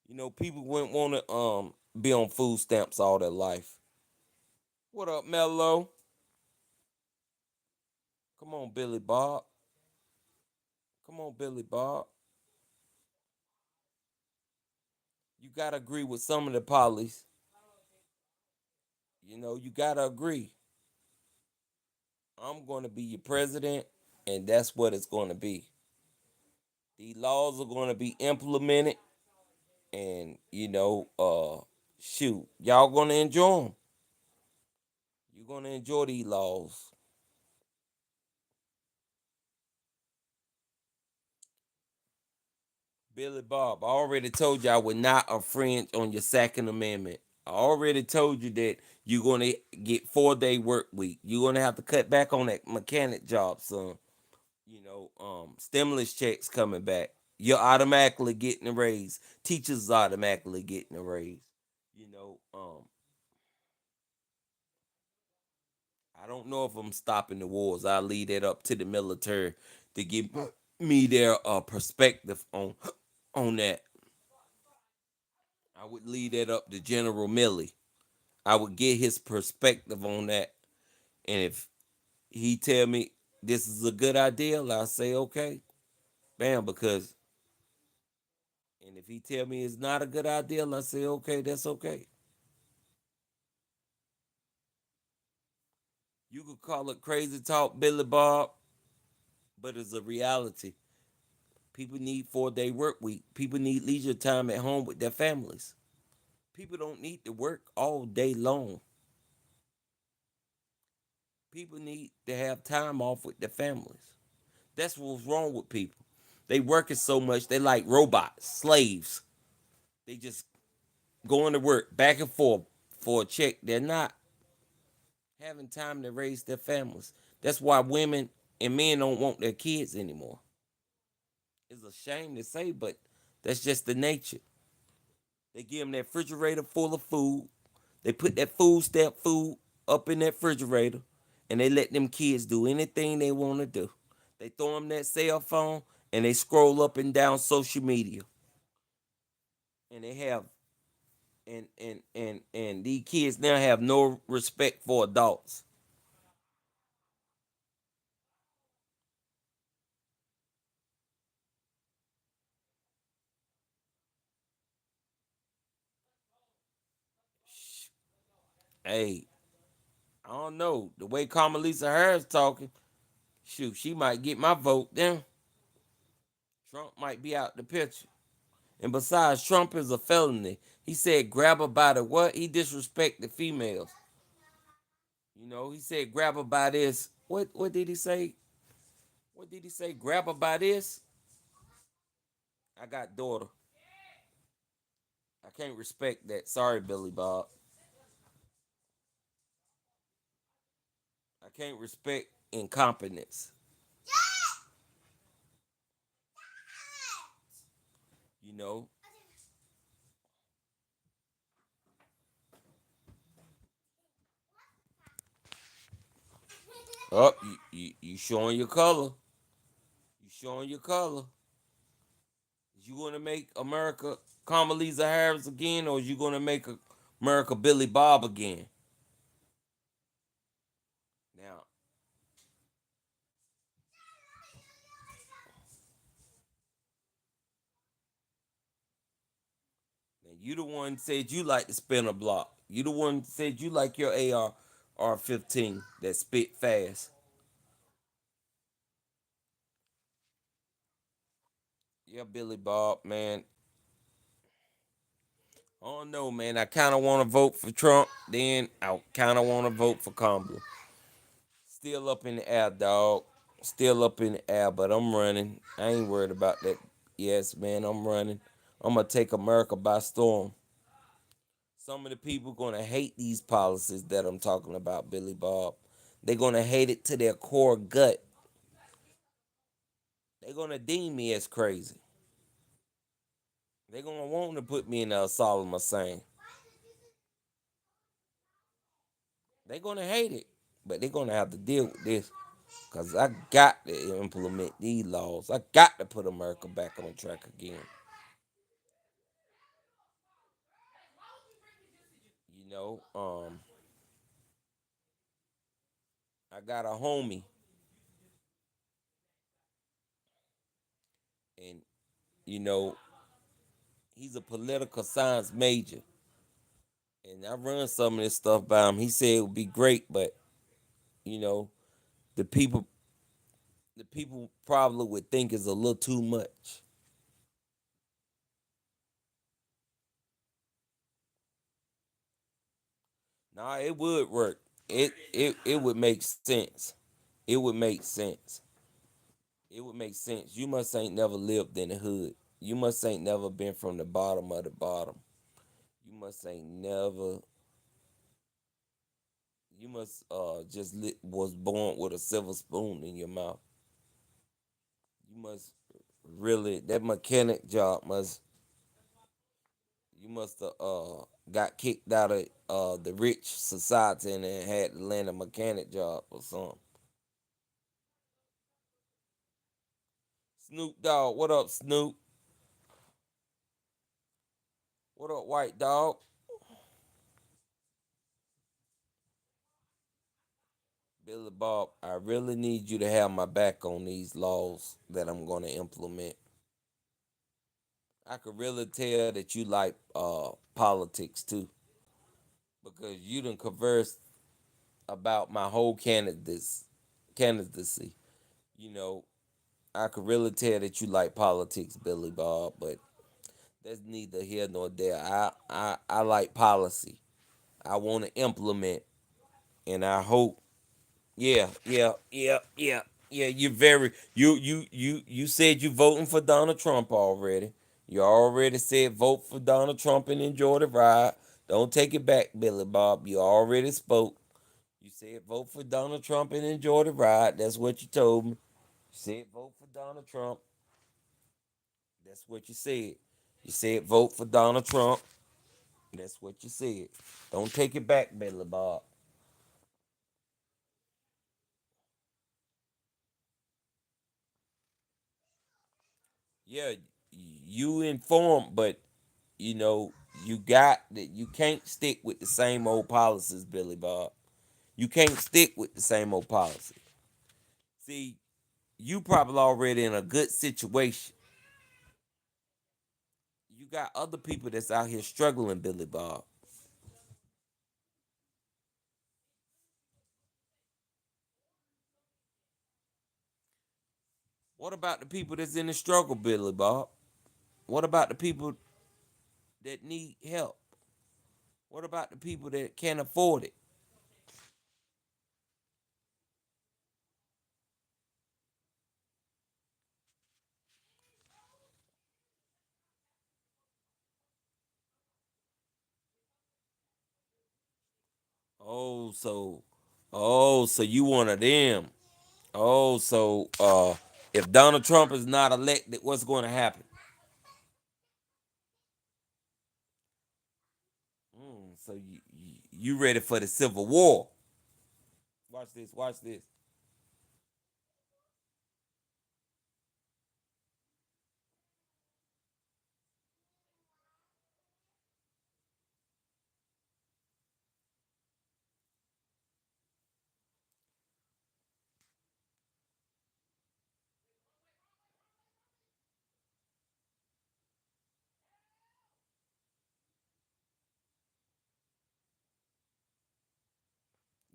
You know, people wouldn't want to be on food stamps all their life. What up, Mello? Come on, Billy Bob. Come on, Billy Bob. You gotta agree with some of the polys. You know, you gotta agree. I'm gonna be your president, and that's what it's gonna be. These laws are gonna be implemented, and shoot, y'all gonna enjoy them. You're gonna enjoy these laws. Billy Bob, I already told you I would not infringe on your Second Amendment. I already told you that you're gonna get 4-day work week. You're gonna have to cut back on that mechanic job, son. Stimulus checks coming back. You're automatically getting a raise. Teachers automatically getting a raise. You know, I don't know if I'm stopping the wars. I leave that up to the military to give me their perspective on that. I would leave that up to General Milley. I would get his perspective on that, and if he tell me this is a good idea, I'll say okay, bam. And if he tell me it's not a good idea, I say okay, that's okay. You could call it crazy talk, Billy Bob, but it's a reality. People need 4-day work week. People need leisure time at home with their families. People don't need to work all day long. People need to have time off with their families. That's what's wrong with people. They working so much, they like robots, slaves. They just going to work back and forth for a check. They're not having time to raise their families. That's why women and men don't want their kids anymore. It's a shame to say, but that's just the nature. They give them that refrigerator full of food. They put that food stamp food up in that refrigerator, and they let them kids do anything they want to do. They throw them that cell phone, and they scroll up and down social media, and they have and these kids now have no respect for adults. Hey, I don't know the way Carmelisa Harris talking. Shoot, she might get my vote then. Trump might be out the picture. And besides, Trump is a felony. He said grab her by the what? He disrespected females. He said grab her by this. What did he say? What did he say? Grab her by this? I got daughter. I can't respect that. Sorry, Billy Bob. I can't respect incompetence. know. Up, you showing your color. You showing your color. Is you gonna make America Kamala Harris again, or is you gonna make America Billy Bob again? Now, you the one said you like to spin a block. You the one said you like your AR-15 that spit fast. Yeah, Billy Bob, man. I don't know, man. I kind of want to vote for Trump. Then I kind of want to vote for Kamala. Still up in the air, dog. Still up in the air, but I'm running. I ain't worried about that. Yes, man, I'm running. I'm gonna take America by storm. Some of the people gonna hate these policies that I'm talking about, Billy Bob. They're gonna hate it to their core gut. They're gonna deem me as crazy. They're gonna want to put me in a asylum or saying. They're gonna hate it, but they're gonna have to deal with this. Cause I got to implement these laws. I got to put America back on track again. You know, I got a homie, and you know, he's a political science major, and I run some of this stuff by him. He said it would be great, but you know, the people, the people probably would think it's a little too much. Nah, it would work. It would make sense. It would make sense. It would make sense. You must ain't never lived in the hood. You must ain't never been from the bottom of the bottom. You must ain't never. You must just was born with a silver spoon in your mouth. You must really that mechanic job must. You must have got kicked out of the rich society and then had to land a mechanic job or something. Snoop Dogg, what up, Snoop? What up, White Dog? Billy Bob, I really need you to have my back on these laws that I'm going to implement. I could really tell that you like politics too, because you done conversed about my whole candidacy. You know, I could really tell that you like politics, Billy Bob, but that's neither here nor there. I like policy. I want to implement, and I hope. Yeah. You very you said you voting for Donald Trump already. You already said vote for Donald Trump and enjoy the ride. Don't take it back, Billy Bob. You already spoke. You said vote for Donald Trump and enjoy the ride. That's what you told me. You said vote for Donald Trump. That's what you said. You said vote for Donald Trump. That's what you said. Don't take it back, Billy Bob. Yeah, you informed, but you know, you got that you can't stick with the same old policies, Billy Bob. You can't stick with the same old policy. See, you probably already in a good situation. You got other people that's out here struggling, Billy Bob. What about the people that's in the struggle, Billy Bob? What about the people that need help? What about the people that can't afford it? Oh, so so you one of them. Oh, so if Donald Trump is not elected, what's going to happen? You ready for the Civil War? Watch this. Watch this.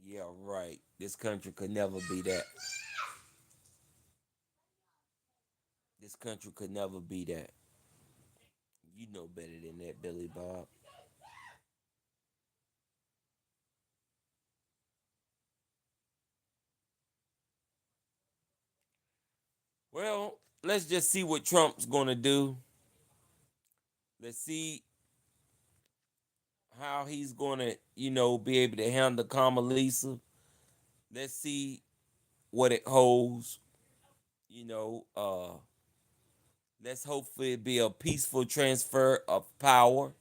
Yeah, right. This country could never be that. This country could never be that. You know better than that, Billy Bob. Well, let's just see what Trump's gonna do. Let's see how he's gonna, be able to handle Kamala. Let's see what it holds. You know, uh, let's hopefully it be a peaceful transfer of power.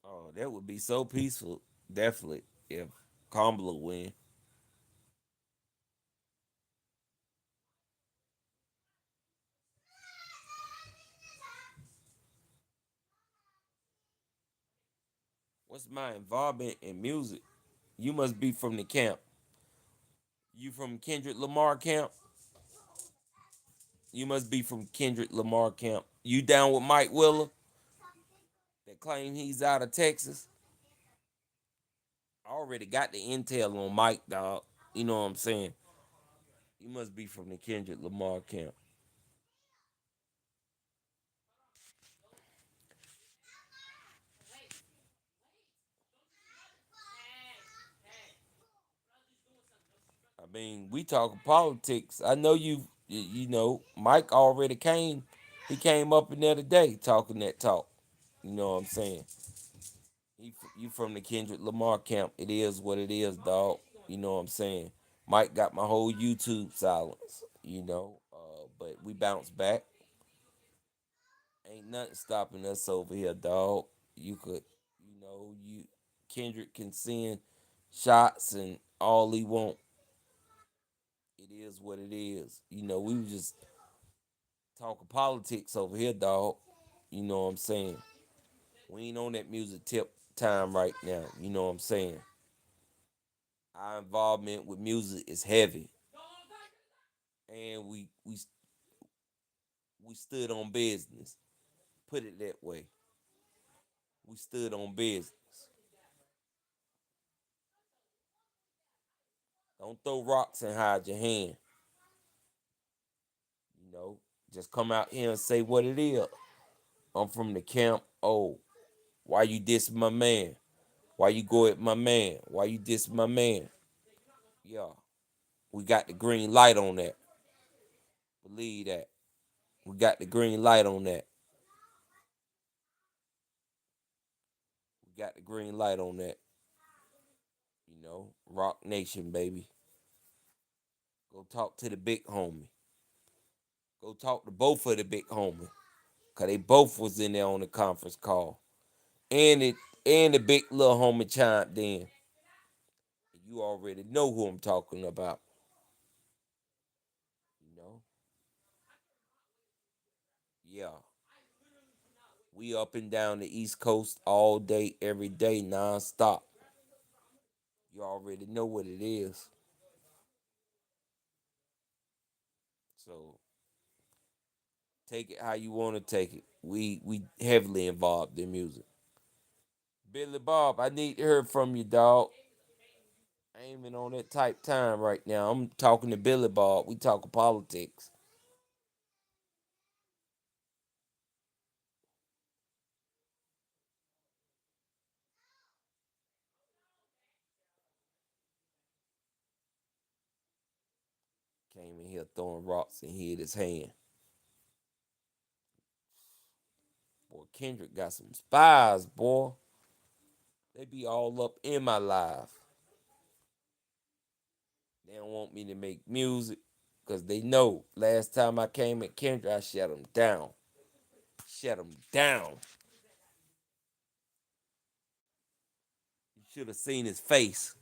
Oh, that would be so peaceful, definitely, if Kamala win. What's my involvement in music? You must be from the camp. You from Kendrick Lamar camp? You must be from Kendrick Lamar camp. You down with Mike Willer that claim he's out of Texas? I already got the intel on Mike, dog. You know what I'm saying? You must be from the Kendrick Lamar camp. I mean, we talking politics. I know Mike already came. He came up in there today talking that talk. You know what I'm saying? You from the Kendrick Lamar camp. It is what it is, dog. You know what I'm saying? Mike got my whole YouTube silence, but we bounced back. Ain't nothing stopping us over here, dog. You could, you Kendrick can send shots and all he want. It is what it is. We was just talking politics over here, dog. You know what I'm saying? We ain't on that music tip time right now. You know what I'm saying? Our involvement with music is heavy, and we stood on business. Put it that way. We stood on business. Don't throw rocks and hide your hand. You know, just come out here and say what it is. I'm from the camp. Oh, why you diss my man? Why you go at my man? Why you diss my man? Yeah, we got the green light on that. Believe that. We got the green light on that. We got the green light on that. Rock Nation, baby. Go talk to the big homie. Go talk to both of the big homies. Cause they both was in there on the conference call. And it and the big little homie chimed in. You already know who I'm talking about. You know? Yeah. We up and down the East Coast all day, every day, non-stop. You already know what it is. So take it how you want to take it. We heavily involved in music. Billy Bob, I need to hear from you, dog. I ain't even on that type time right now. I'm talking to Billy Bob. We talking politics. Came in here throwing rocks and hit his hand. Boy, Kendrick got some spies, boy. They be all up in my life. They don't want me to make music because they know last time I came at Kendrick, I shut them down. Shut them down. Should have seen his face.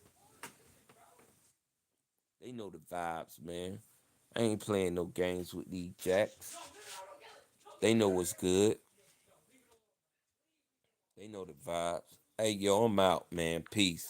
They know the vibes, man. I ain't playing no games with these jacks. They know what's good. They know the vibes. Hey, yo, I'm out, man. Peace.